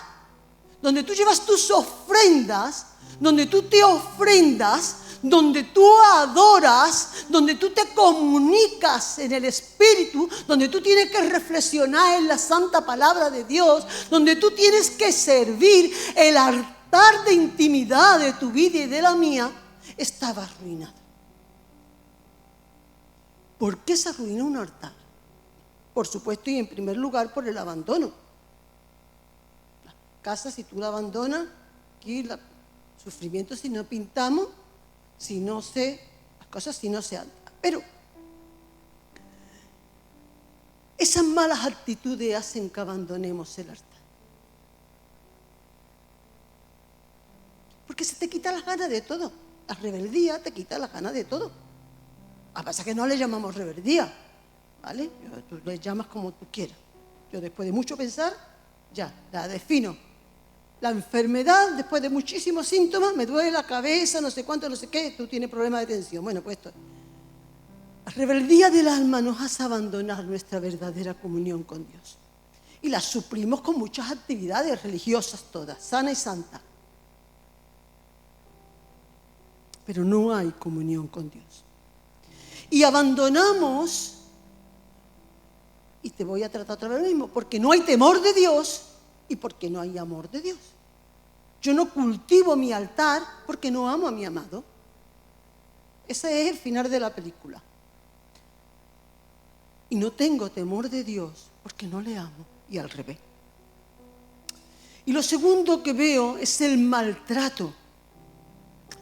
donde tú llevas tus ofrendas, donde tú te ofrendas, donde tú adoras, donde tú te comunicas en el Espíritu, donde tú tienes que reflexionar en la santa palabra de Dios, donde tú tienes que servir, el altar de intimidad de tu vida y de la mía estaba arruinado. ¿Por qué se arruinó un altar? Por supuesto, y en primer lugar por el abandono. La casa, si tú la abandonas, aquí el sufrimiento si no pintamos, si no se, las cosas si no se andan. Pero esas malas actitudes hacen que abandonemos el altar. Porque se te quita las ganas de todo. La rebeldía te quita las ganas de todo. A pesar que no le llamamos rebeldía, ¿vale? Tú le llamas como tú quieras. Yo después de mucho pensar, ya la defino. La enfermedad, después de muchísimos síntomas, me duele la cabeza, no sé cuánto, no sé qué, tú tienes problemas de tensión. Bueno, pues esto. La rebeldía del alma nos hace abandonar nuestra verdadera comunión con Dios. Y la suplimos con muchas actividades religiosas todas, sana y santa. Pero no hay comunión con Dios. Y abandonamos, y te voy a tratar otra vez lo mismo, porque no hay temor de Dios y porque no hay amor de Dios. Yo no cultivo mi altar porque no amo a mi amado. Ese es el final de la película. Y no tengo temor de Dios porque no le amo, y al revés. Y lo segundo que veo es el maltrato.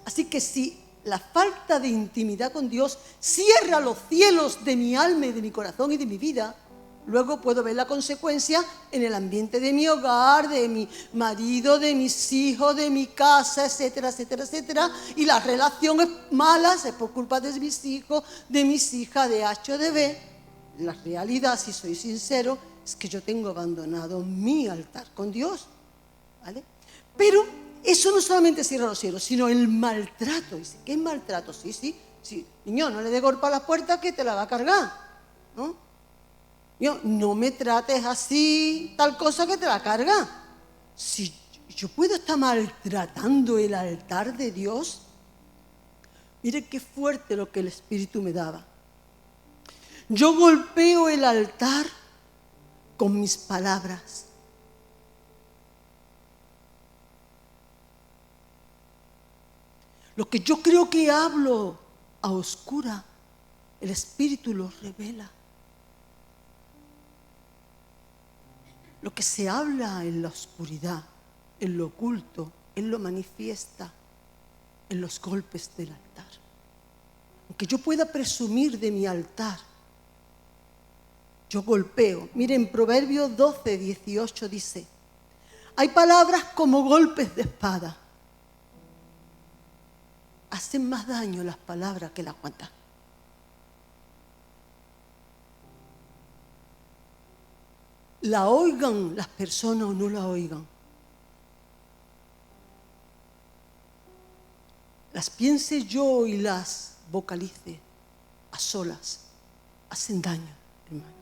Así que si la falta de intimidad con Dios cierra los cielos de mi alma y de mi corazón y de mi vida, luego puedo ver la consecuencia en el ambiente de mi hogar, de mi marido, de mis hijos, de mi casa, etcétera, etcétera, etcétera. Y las relaciones malas es por culpa de mis hijos, de mis hijas, de H o de B. La realidad, si soy sincero, es que yo tengo abandonado mi altar con Dios, ¿vale? Pero eso no solamente cierra los cielos, sino el maltrato. Dice, ¿qué maltrato? Sí. Niño, no le dé golpe a la puerta que te la va a cargar, ¿no? Niño, no me trates así, tal cosa que te la carga. Si yo puedo estar maltratando el altar de Dios, mire qué fuerte lo que el Espíritu me daba. Yo golpeo el altar con mis palabras. Lo que yo creo que hablo a oscura, el Espíritu lo revela. Lo que se habla en la oscuridad, en lo oculto, Él lo manifiesta en los golpes del altar. Aunque yo pueda presumir de mi altar, yo golpeo. Miren, Proverbios 12, 18 dice, hay palabras como golpes de espada. Hacen más daño las palabras que la aguantan. La oigan las personas o no la oigan. Las piense yo y las vocalice a solas. Hacen daño, hermano.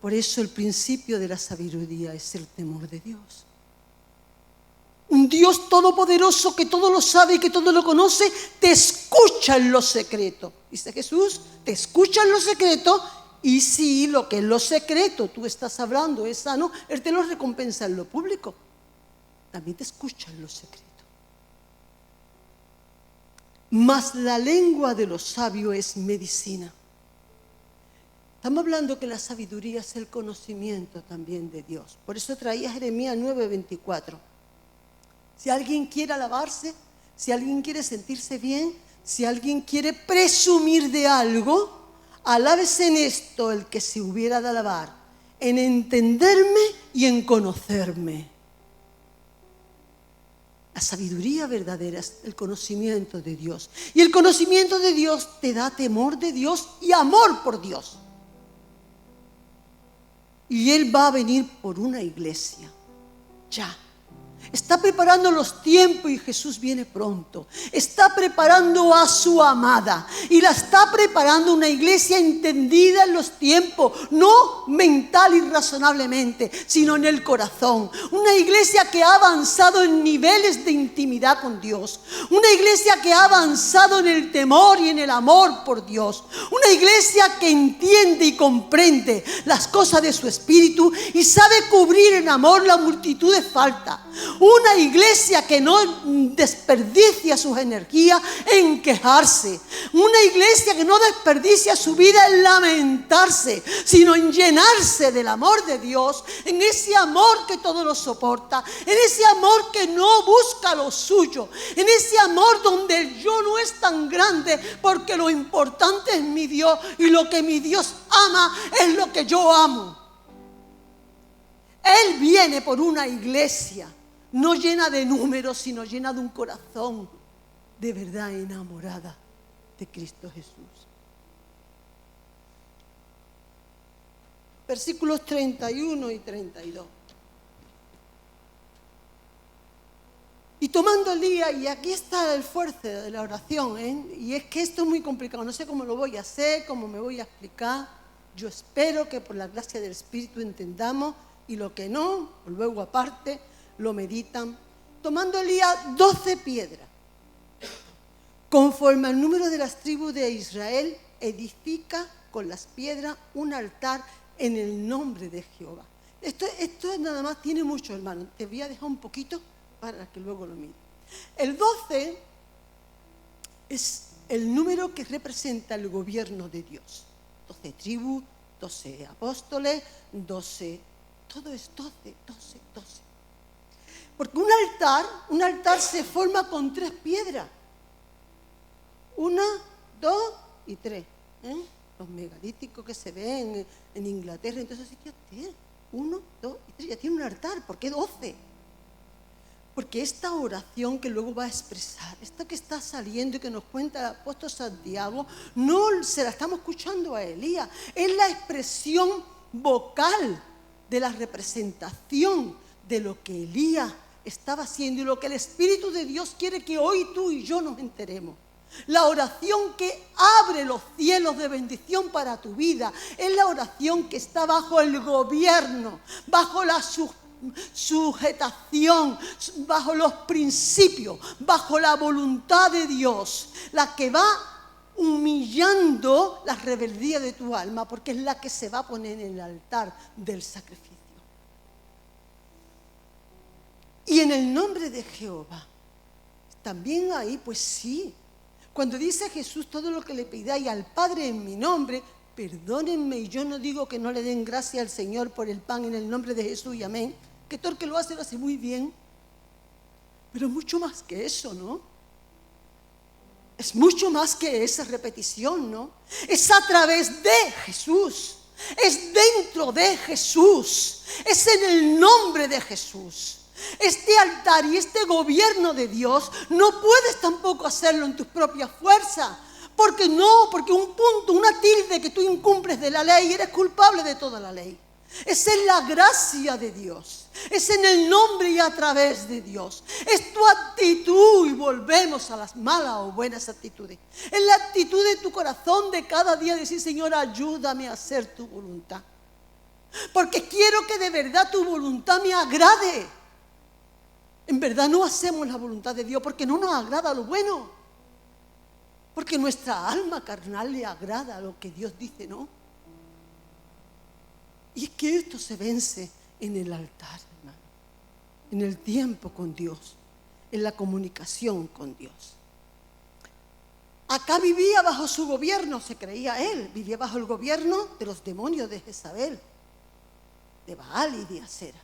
Por eso el principio de la sabiduría es el temor de Dios. Un Dios todopoderoso que todo lo sabe y que todo lo conoce, te escucha en lo secreto. Dice Jesús, te escucha en lo secreto, y si lo que en lo secreto tú estás hablando es sano, Él te lo recompensa en lo público. También te escucha en lo secreto. Mas la lengua de los sabios es medicina. Estamos hablando que la sabiduría es el conocimiento también de Dios. Por eso traía Jeremías 9:24. Si alguien quiere alabarse, si alguien quiere sentirse bien, si alguien quiere presumir de algo, alábese en esto el que se hubiera de alabar, en entenderme y en conocerme. La sabiduría verdadera es el conocimiento de Dios. Y el conocimiento de Dios te da temor de Dios y amor por Dios. Y Él va a venir por una iglesia. Ya. Está preparando los tiempos y Jesús viene pronto. Está preparando a su amada y la está preparando una iglesia entendida en los tiempos, no mental y razonablemente, sino en el corazón. Una iglesia que ha avanzado en niveles de intimidad con Dios. Una iglesia que ha avanzado en el temor y en el amor por Dios. Una iglesia que entiende y comprende las cosas de su espíritu y sabe cubrir en amor la multitud de faltas. Una iglesia que no desperdicia sus energías en quejarse. Una iglesia que no desperdicia su vida en lamentarse, sino en llenarse del amor de Dios, en ese amor que todo lo soporta, en ese amor que no busca lo suyo, en ese amor donde el yo no es tan grande, porque lo importante es mi Dios y lo que mi Dios ama es lo que yo amo. Él viene por una iglesia no llena de números, sino llena de un corazón de verdad enamorada de Cristo Jesús. Versículos 31 y 32. Y tomando Elías, y aquí está el fuerte de la oración, y es que esto es muy complicado, no sé cómo lo voy a hacer, cómo me voy a explicar. Yo espero que por la gracia del Espíritu entendamos, y lo que no, luego aparte, lo meditan. Tomando Elías 12 piedras, conforme al número de las tribus de Israel, edifica con las piedras un altar en el nombre de Jehová. Esto nada más tiene mucho, hermano. Te voy a dejar un poquito para que luego lo mire. El 12 es el número que representa el gobierno de Dios. 12 tribus, 12 apóstoles, 12, todo es 12, 12, 12. Porque un altar se forma con 3 piedras. 1, 2 y 3. Los megalíticos que se ven en Inglaterra, entonces ya tiene 1, 2 y 3, ya tiene un altar. ¿Por qué 12? Porque esta oración que luego va a expresar, esta que está saliendo y que nos cuenta el apóstol Santiago, no se la estamos escuchando a Elías, es la expresión vocal de la representación de lo que Elías estaba haciendo y lo que el Espíritu de Dios quiere que hoy tú y yo nos enteremos. La oración que abre los cielos de bendición para tu vida es la oración que está bajo el gobierno, bajo la sujetación, bajo los principios, bajo la voluntad de Dios, la que va humillando la rebeldía de tu alma, porque es la que se va a poner en el altar del sacrificio. Y en el nombre de Jehová, también ahí, pues sí, cuando dice Jesús, todo lo que le pidáis al Padre en mi nombre, perdónenme, y yo no digo que no le den gracias al Señor por el pan en el nombre de Jesús y amén, que todo el que lo hace muy bien, pero mucho más que eso, ¿no? Es mucho más que esa repetición, ¿no? Es a través de Jesús, es dentro de Jesús, es en el nombre de Jesús. Este altar y este gobierno de Dios no puedes tampoco hacerlo en tus propias fuerzas. Porque un punto, una tilde que tú incumples de la ley, eres culpable de toda la ley. Es en la gracia de Dios, es en el nombre y a través de Dios. Es tu actitud, y volvemos a las malas o buenas actitudes. Es la actitud de tu corazón de cada día decir: Señor, ayúdame a hacer tu voluntad. Porque quiero que de verdad tu voluntad me agrade. En verdad no hacemos la voluntad de Dios porque no nos agrada lo bueno. Porque nuestra alma carnal le agrada lo que Dios dice, ¿no? Y es que esto se vence en el altar, hermano. En el tiempo con Dios. En la comunicación con Dios. Acá vivía bajo su gobierno, se creía él. Vivía bajo el gobierno de los demonios de Jezabel, de Baal y de Acera.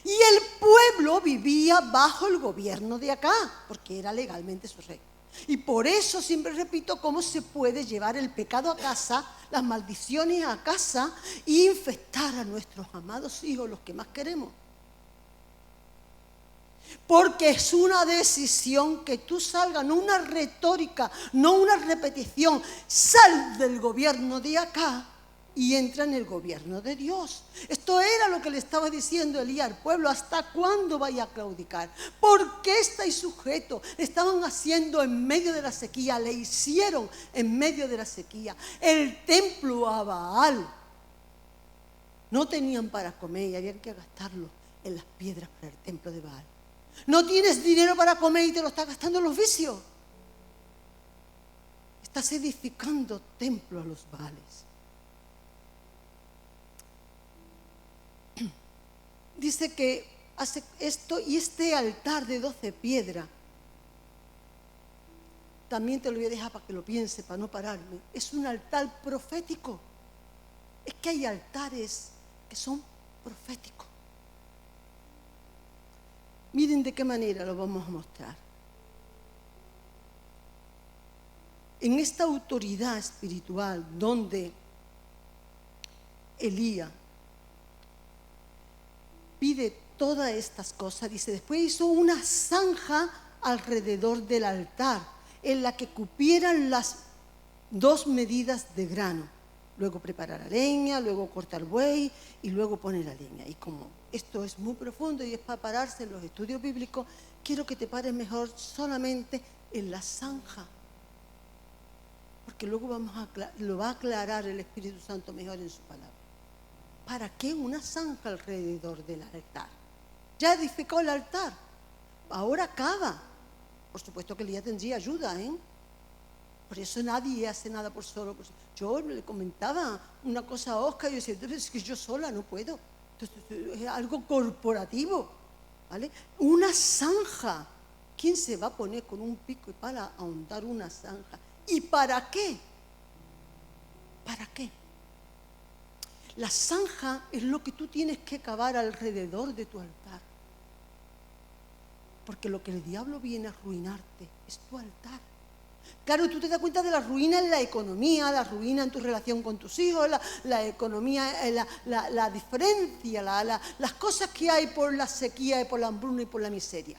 Y el pueblo vivía bajo el gobierno de acá, porque era legalmente su rey. Y por eso siempre repito cómo se puede llevar el pecado a casa, las maldiciones a casa e infectar a nuestros amados hijos, los que más queremos. Porque es una decisión que tú salgas, no una retórica, no una repetición. Sal del gobierno de acá y entra en el gobierno de Dios. Esto era lo que le estaba diciendo Elías al pueblo. ¿Hasta cuándo vaya a claudicar? ¿Por qué estáis sujetos? Estaban haciendo en medio de la sequía, le hicieron en medio de la sequía el templo a Baal. No tenían para comer y habían que gastarlo en las piedras para el templo de Baal. No tienes dinero para comer y te lo estás gastando en los vicios. Estás edificando templo a los Baales. Dice que hace esto, y este altar de 12 piedras, también te lo voy a dejar para que lo piense, para no pararme, es un altar profético. Es que hay altares que son proféticos. Miren de qué manera lo vamos a mostrar. En esta autoridad espiritual donde Elías pide todas estas cosas, dice, después hizo una zanja alrededor del altar en la que cupieran las 2 medidas de grano. luego prepara la leña, luego corta el buey y luego pone la leña. Y como esto es muy profundo y es para pararse en los estudios bíblicos, quiero que te pares mejor solamente en la zanja, porque luego lo va a aclarar el Espíritu Santo mejor en su palabra. ¿Para qué una zanja alrededor del altar? Ya edificó el altar, ahora cava. Por supuesto que Elías tendría ayuda, Por eso nadie hace nada por solo. Yo le comentaba una cosa a Oscar y yo decía, es que yo sola no puedo. Entonces, es algo corporativo, ¿vale? Una zanja. ¿Quién se va a poner con un pico y pala a ahondar una zanja? ¿Y para qué? ¿Para qué? La zanja es lo que tú tienes que cavar alrededor de tu altar. Porque lo que el diablo viene a arruinarte es tu altar. Claro, tú te das cuenta de la ruina en la economía, la ruina en tu relación con tus hijos, la economía, la diferencia, las cosas que hay por la sequía y por la hambruna y por la miseria.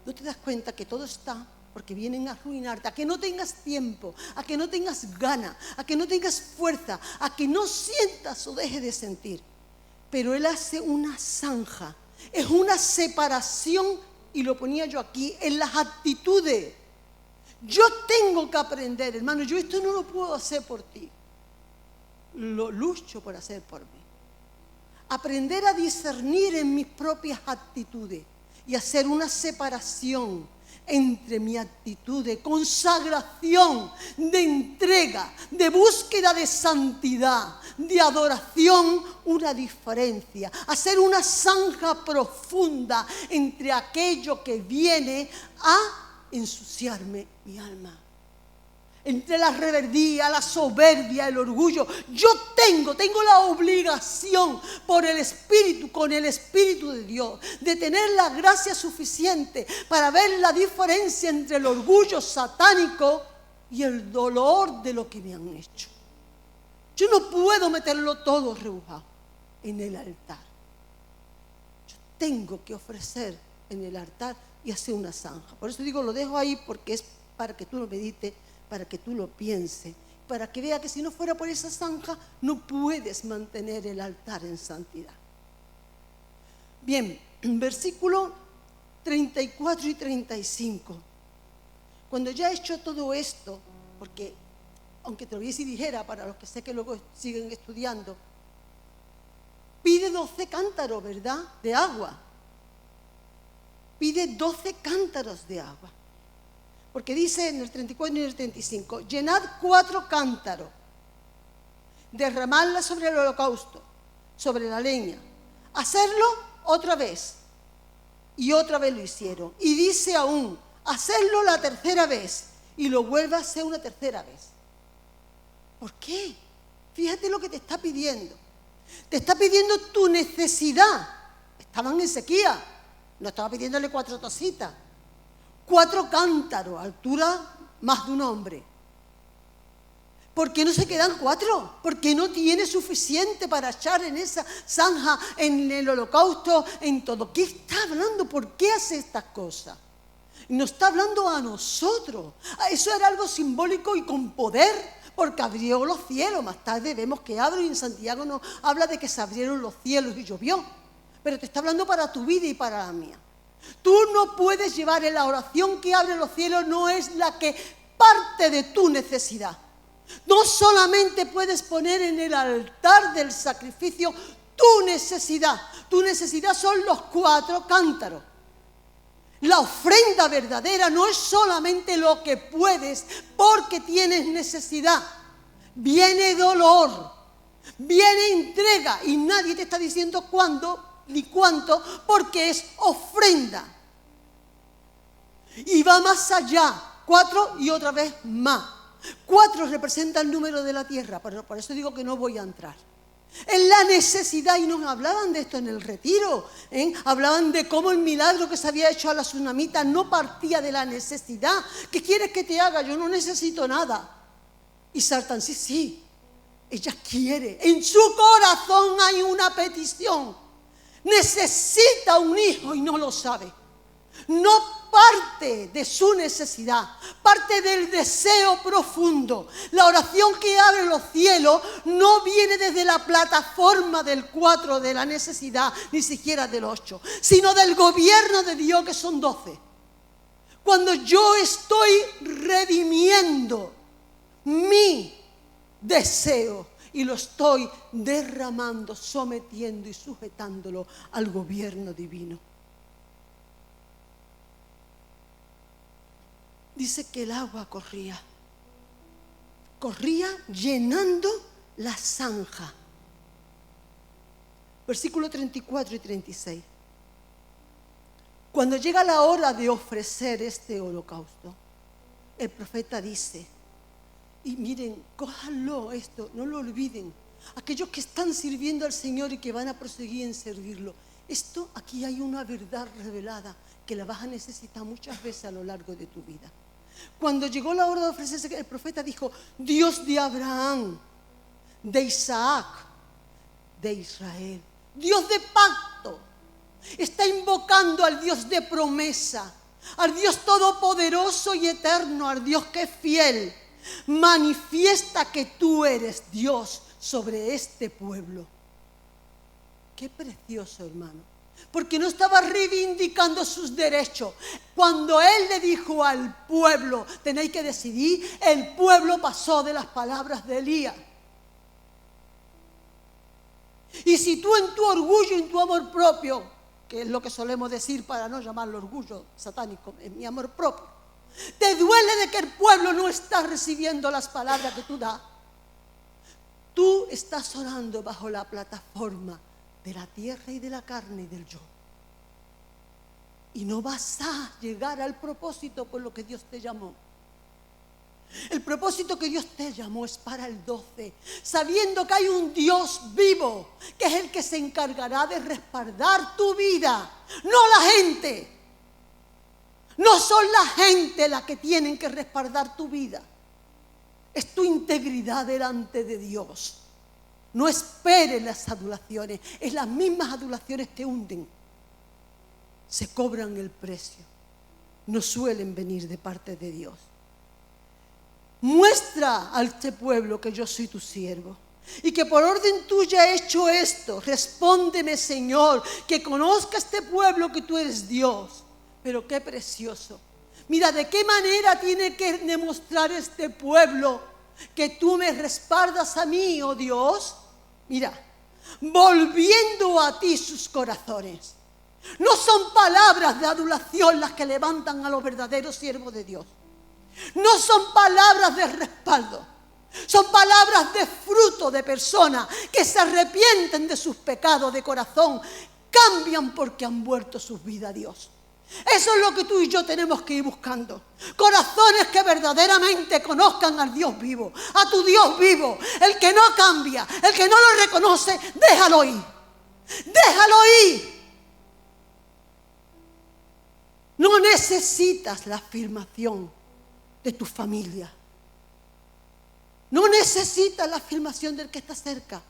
No te das cuenta que todo está porque vienen a arruinarte, a que no tengas tiempo, a que no tengas ganas, a que no tengas fuerza, a que no sientas o dejes de sentir. Pero Él hace una zanja, es una separación, y lo ponía yo aquí, en las actitudes. Yo tengo que aprender, hermano, yo esto no lo puedo hacer por ti, lo lucho por hacer por mí. Aprender a discernir en mis propias actitudes y hacer una separación entre mi actitud de consagración, de entrega, de búsqueda de santidad, de adoración, una diferencia. Hacer una zanja profunda entre aquello que viene a ensuciarme mi alma. Entre la reverdía, la soberbia, el orgullo. Yo tengo la obligación por el Espíritu, con el Espíritu de Dios, de tener la gracia suficiente para ver la diferencia entre el orgullo satánico y el dolor de lo que me han hecho. Yo no puedo meterlo todo rebujado en el altar. Yo tengo que ofrecer en el altar y hacer una zanja. Por eso digo, lo dejo ahí porque es para que tú lo medites, para que tú lo pienses, para que vea que si no fuera por esa zanja no puedes mantener el altar en santidad. Bien, versículo 34 y 35. Cuando ya he hecho todo esto, porque aunque te lo hubiese y dijera, para los que sé que luego siguen estudiando, pide 12 cántaros, ¿verdad?, de agua. Pide 12 cántaros de agua. Porque dice en el 34 y en el 35, llenad 4 cántaros, derramadla sobre el holocausto, sobre la leña. Hacerlo otra vez. Y otra vez lo hicieron. Y dice aún, hacerlo la tercera vez. Y lo vuelve a hacer una tercera vez. ¿Por qué? Fíjate lo que te está pidiendo. Te está pidiendo tu necesidad. Estaban en sequía. No estaba pidiéndole 4 tacitas. 4 cántaros, altura más de un hombre. ¿Por qué no se quedan 4? Porque no tiene suficiente para echar en esa zanja, en el holocausto, en todo. ¿Qué está hablando? ¿Por qué hace estas cosas? Nos está hablando a nosotros. Eso era algo simbólico y con poder, porque abrió los cielos. Más tarde vemos que abre, y en Santiago nos habla de que se abrieron los cielos y llovió. Pero te está hablando para tu vida y para la mía. Tú no puedes llevar en la oración que abre los cielos, no es la que parte de tu necesidad. No solamente puedes poner en el altar del sacrificio tu necesidad son los 4 cántaros. La ofrenda verdadera no es solamente lo que puedes porque tienes necesidad. Viene dolor, viene entrega y nadie te está diciendo cuándo ni cuánto, porque es ofrenda. Y va más allá, 4 y otra vez más. 4 representa el número de la tierra, pero por eso digo que no voy a entrar. En la necesidad, y nos hablaban de esto en el retiro, hablaban de cómo el milagro que se había hecho a la tsunamita no partía de la necesidad. ¿Qué quieres que te haga? Yo no necesito nada. Y saltan, sí, ella quiere. En su corazón hay una petición. Necesita un hijo y no lo sabe. No parte de su necesidad, parte del deseo profundo. La oración que abre los cielos no viene desde la plataforma del 4 de la necesidad, ni siquiera del 8, sino del gobierno de Dios, que son 12. Cuando yo estoy redimiendo mi deseo y lo estoy derramando, sometiendo y sujetándolo al gobierno divino. Dice que el agua corría llenando la zanja. Versículo 34 y 36. Cuando llega la hora de ofrecer este holocausto, el profeta dice, y miren, cójanlo esto, no lo olviden, aquellos que están sirviendo al Señor y que van a proseguir en servirlo, esto, aquí hay una verdad revelada que la vas a necesitar muchas veces a lo largo de tu vida. Cuando llegó la hora de ofrecerse, el profeta dijo, Dios de Abraham, de Isaac, de Israel, Dios de pacto, está invocando al Dios de promesa, al Dios todopoderoso y eterno, al Dios que es fiel. Manifiesta que tú eres Dios sobre este pueblo. Qué precioso, hermano, porque no estaba reivindicando sus derechos. Cuando él le dijo al pueblo, tenéis que decidir, el pueblo pasó de las palabras de Elías. Y si tú en tu orgullo, en tu amor propio, que es lo que solemos decir para no llamarlo orgullo satánico, es mi amor propio, te duele de que el pueblo no está recibiendo las palabras que tú das, tú estás orando bajo la plataforma de la tierra y de la carne y del yo. Y no vas a llegar al propósito por lo que Dios te llamó. El propósito que Dios te llamó es para el 12, sabiendo que hay un Dios vivo, que es el que se encargará de respaldar tu vida, no la gente. No son la gente la que tienen que respaldar tu vida. Es tu integridad delante de Dios. No esperes las adulaciones, es las mismas adulaciones que hunden. Se cobran el precio, no suelen venir de parte de Dios. Muestra a este pueblo que yo soy tu siervo y que por orden tuya he hecho esto. Respóndeme, Señor, que conozca este pueblo que tú eres Dios. Pero qué precioso. Mira, de qué manera tiene que demostrar este pueblo que tú me respaldas a mí, oh Dios. Mira, volviendo a ti sus corazones. No son palabras de adulación las que levantan a los verdaderos siervos de Dios. No son palabras de respaldo, son palabras de fruto de personas que se arrepienten de sus pecados de corazón, cambian porque han vuelto sus vidas a Dios. Eso es lo que tú y yo tenemos que ir buscando. Corazones que verdaderamente conozcan al Dios vivo, a tu Dios vivo, el que no cambia, el que no lo reconoce, déjalo ir. Déjalo ir. No necesitas la afirmación de tu familia. No necesitas la afirmación del que está cerca.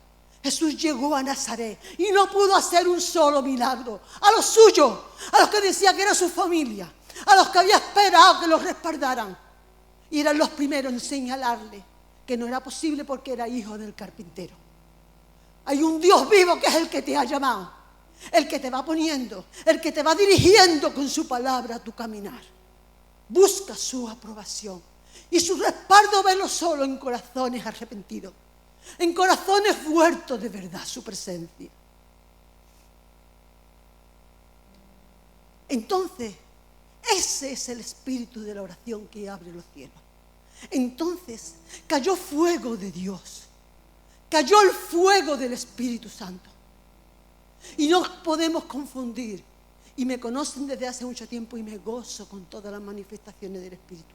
Jesús llegó a Nazaret y no pudo hacer un solo milagro. A los suyos, a los que decía que era su familia, a los que había esperado que los respaldaran. Y eran los primeros en señalarle que no era posible porque era hijo del carpintero. Hay un Dios vivo que es el que te ha llamado, el que te va poniendo, el que te va dirigiendo con su palabra a tu caminar. Busca su aprobación y su respaldo, velo solo en corazones arrepentidos, en corazones vueltos de verdad su presencia. Entonces, ese es el espíritu de la oración que abre los cielos. Entonces, cayó fuego de Dios, cayó el fuego del Espíritu Santo. Y no podemos confundir. Y me conocen desde hace mucho tiempo y me gozo con todas las manifestaciones del Espíritu.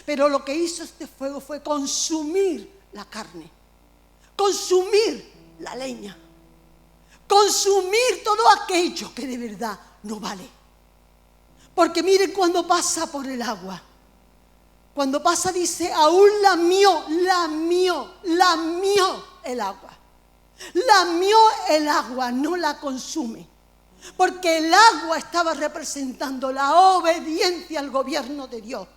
Pero lo que hizo este fuego fue consumir la carne, consumir la leña, consumir todo aquello que de verdad no vale. Porque miren, cuando pasa por el agua, cuando pasa dice, aún lamió el agua. Lamió el agua, no la consume. Porque el agua estaba representando la obediencia al gobierno de Dios.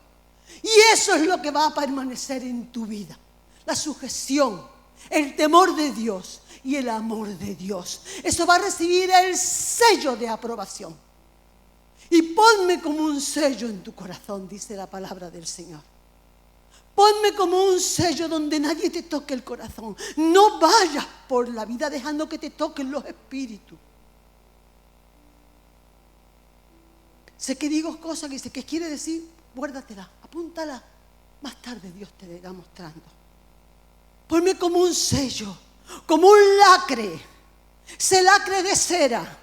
Y eso es lo que va a permanecer en tu vida. La sujeción, el temor de Dios y el amor de Dios. Eso va a recibir el sello de aprobación. Y ponme como un sello en tu corazón, dice la palabra del Señor. Ponme como un sello donde nadie te toque el corazón. No vayas por la vida dejando que te toquen los espíritus. Sé que digo cosas que dice, ¿qué quiere decir? Guárdatela, apúntala. Más tarde Dios te irá mostrando. Ponme como un sello, como un lacre. Ese lacre de cera,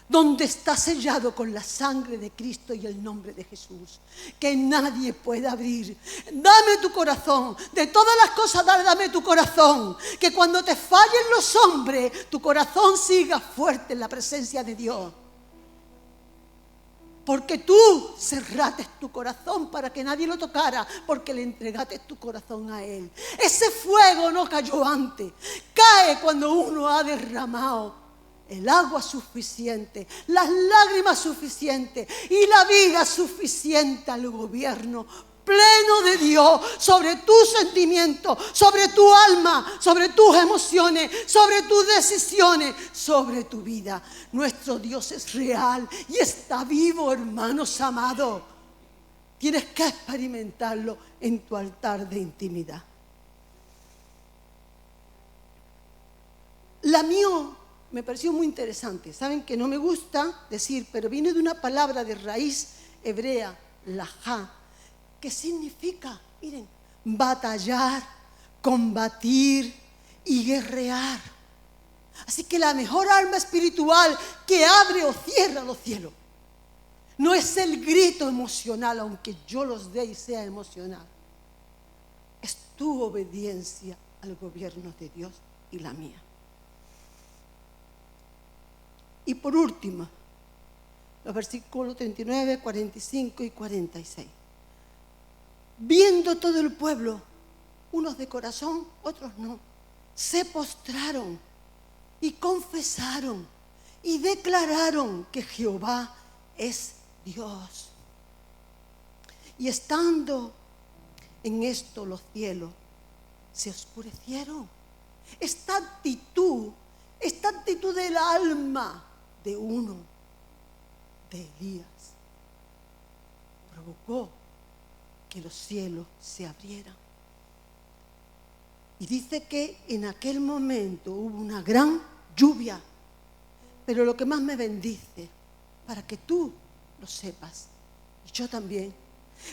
donde está sellado con la sangre de Cristo y el nombre de Jesús, que nadie puede abrir. Dame tu corazón, de todas las cosas dame tu corazón, que cuando te fallen los hombres, tu corazón siga fuerte en la presencia de Dios. Porque tú cerraste tu corazón para que nadie lo tocara, porque le entregaste tu corazón a Él. Ese fuego no cayó antes, cae cuando uno ha derramado el agua suficiente, las lágrimas suficientes y la vida suficiente al gobierno pleno de Dios sobre tus sentimientos, sobre tu alma, sobre tus emociones, sobre tus decisiones, sobre tu vida. Nuestro Dios es real y está vivo, hermanos amados. Tienes que experimentarlo en tu altar de intimidad. La mío me pareció muy interesante. Saben que no me gusta decir, pero viene de una palabra de raíz hebrea, lajá, que significa, miren, batallar, combatir y guerrear. Así que la mejor arma espiritual que abre o cierra los cielos no es el grito emocional, aunque yo los dé y sea emocional. Es tu obediencia al gobierno de Dios y la mía. Y por último, los versículos 39, 45 y 46. Viendo todo el pueblo, unos de corazón, otros no, se postraron y confesaron y declararon que Jehová es Dios. Y estando en esto los cielos se oscurecieron. Esta actitud del alma de uno, de Elías, provocó que los cielos se abrieran. Y dice que en aquel momento hubo una gran lluvia. Pero lo que más me bendice, para que tú lo sepas, y yo también,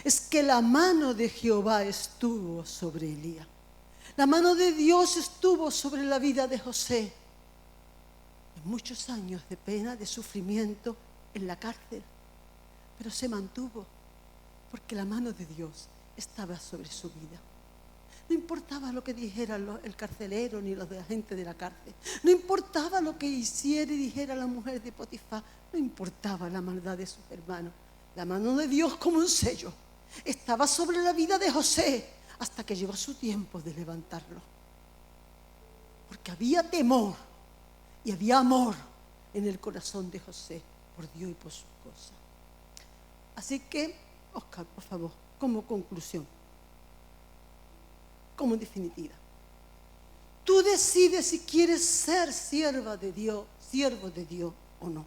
es que la mano de Jehová estuvo sobre Elías. La mano de Dios estuvo sobre la vida de José. En muchos años de pena, de sufrimiento, en la cárcel. Pero se mantuvo, porque la mano de Dios estaba sobre su vida. No importaba lo que dijera el carcelero ni los de la gente de la cárcel. No importaba lo que hiciera y dijera la mujer de Potifar. No importaba la maldad de sus hermanos. La mano de Dios como un sello estaba sobre la vida de José hasta que llegó su tiempo de levantarlo. Porque había temor y había amor en el corazón de José por Dios y por sus cosas. Así que, Oscar, por favor, como conclusión, como definitiva, tú decides si quieres ser sierva de Dios, siervo de Dios o no.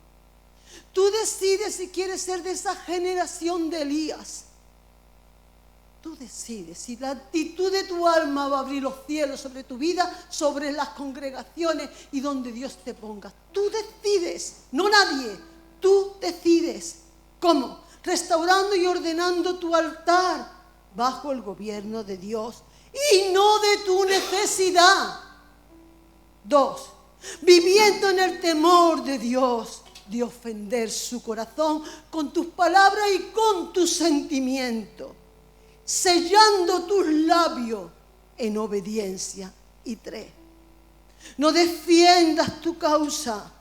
Tú decides si quieres ser de esa generación de Elías. Tú decides si la actitud de tu alma va a abrir los cielos sobre tu vida, sobre las congregaciones y donde Dios te ponga. Tú decides, no nadie, tú decides. ¿Cómo? Restaurando y ordenando tu altar bajo el gobierno de Dios y no de tu necesidad. 2, viviendo en el temor de Dios, de ofender su corazón con tus palabras y con tus sentimientos, sellando tus labios en obediencia. Y 3, no defiendas tu causa,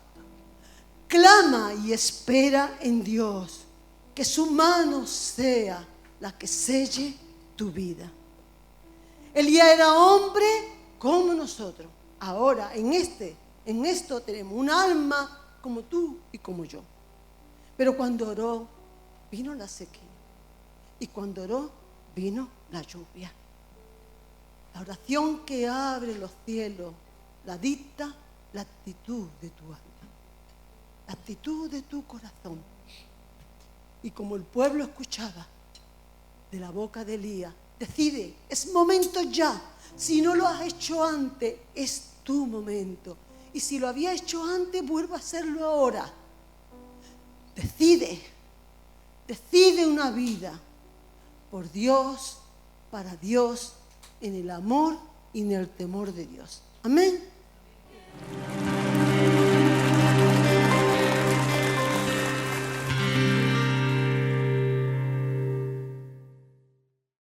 clama y espera en Dios, que su mano sea la que selle tu vida. Elías era hombre como nosotros. Ahora en esto tenemos un alma como tú y como yo. Pero cuando oró, vino la sequía. Y cuando oró, vino la lluvia. La oración que abre los cielos la dicta la actitud de tu alma, la actitud de tu corazón. Y como el pueblo escuchaba de la boca de Elías, decide, es momento ya. Si no lo has hecho antes, es tu momento. Y si lo había hecho antes, vuelve a hacerlo ahora. Decide una vida por Dios, para Dios, en el amor y en el temor de Dios. Amén.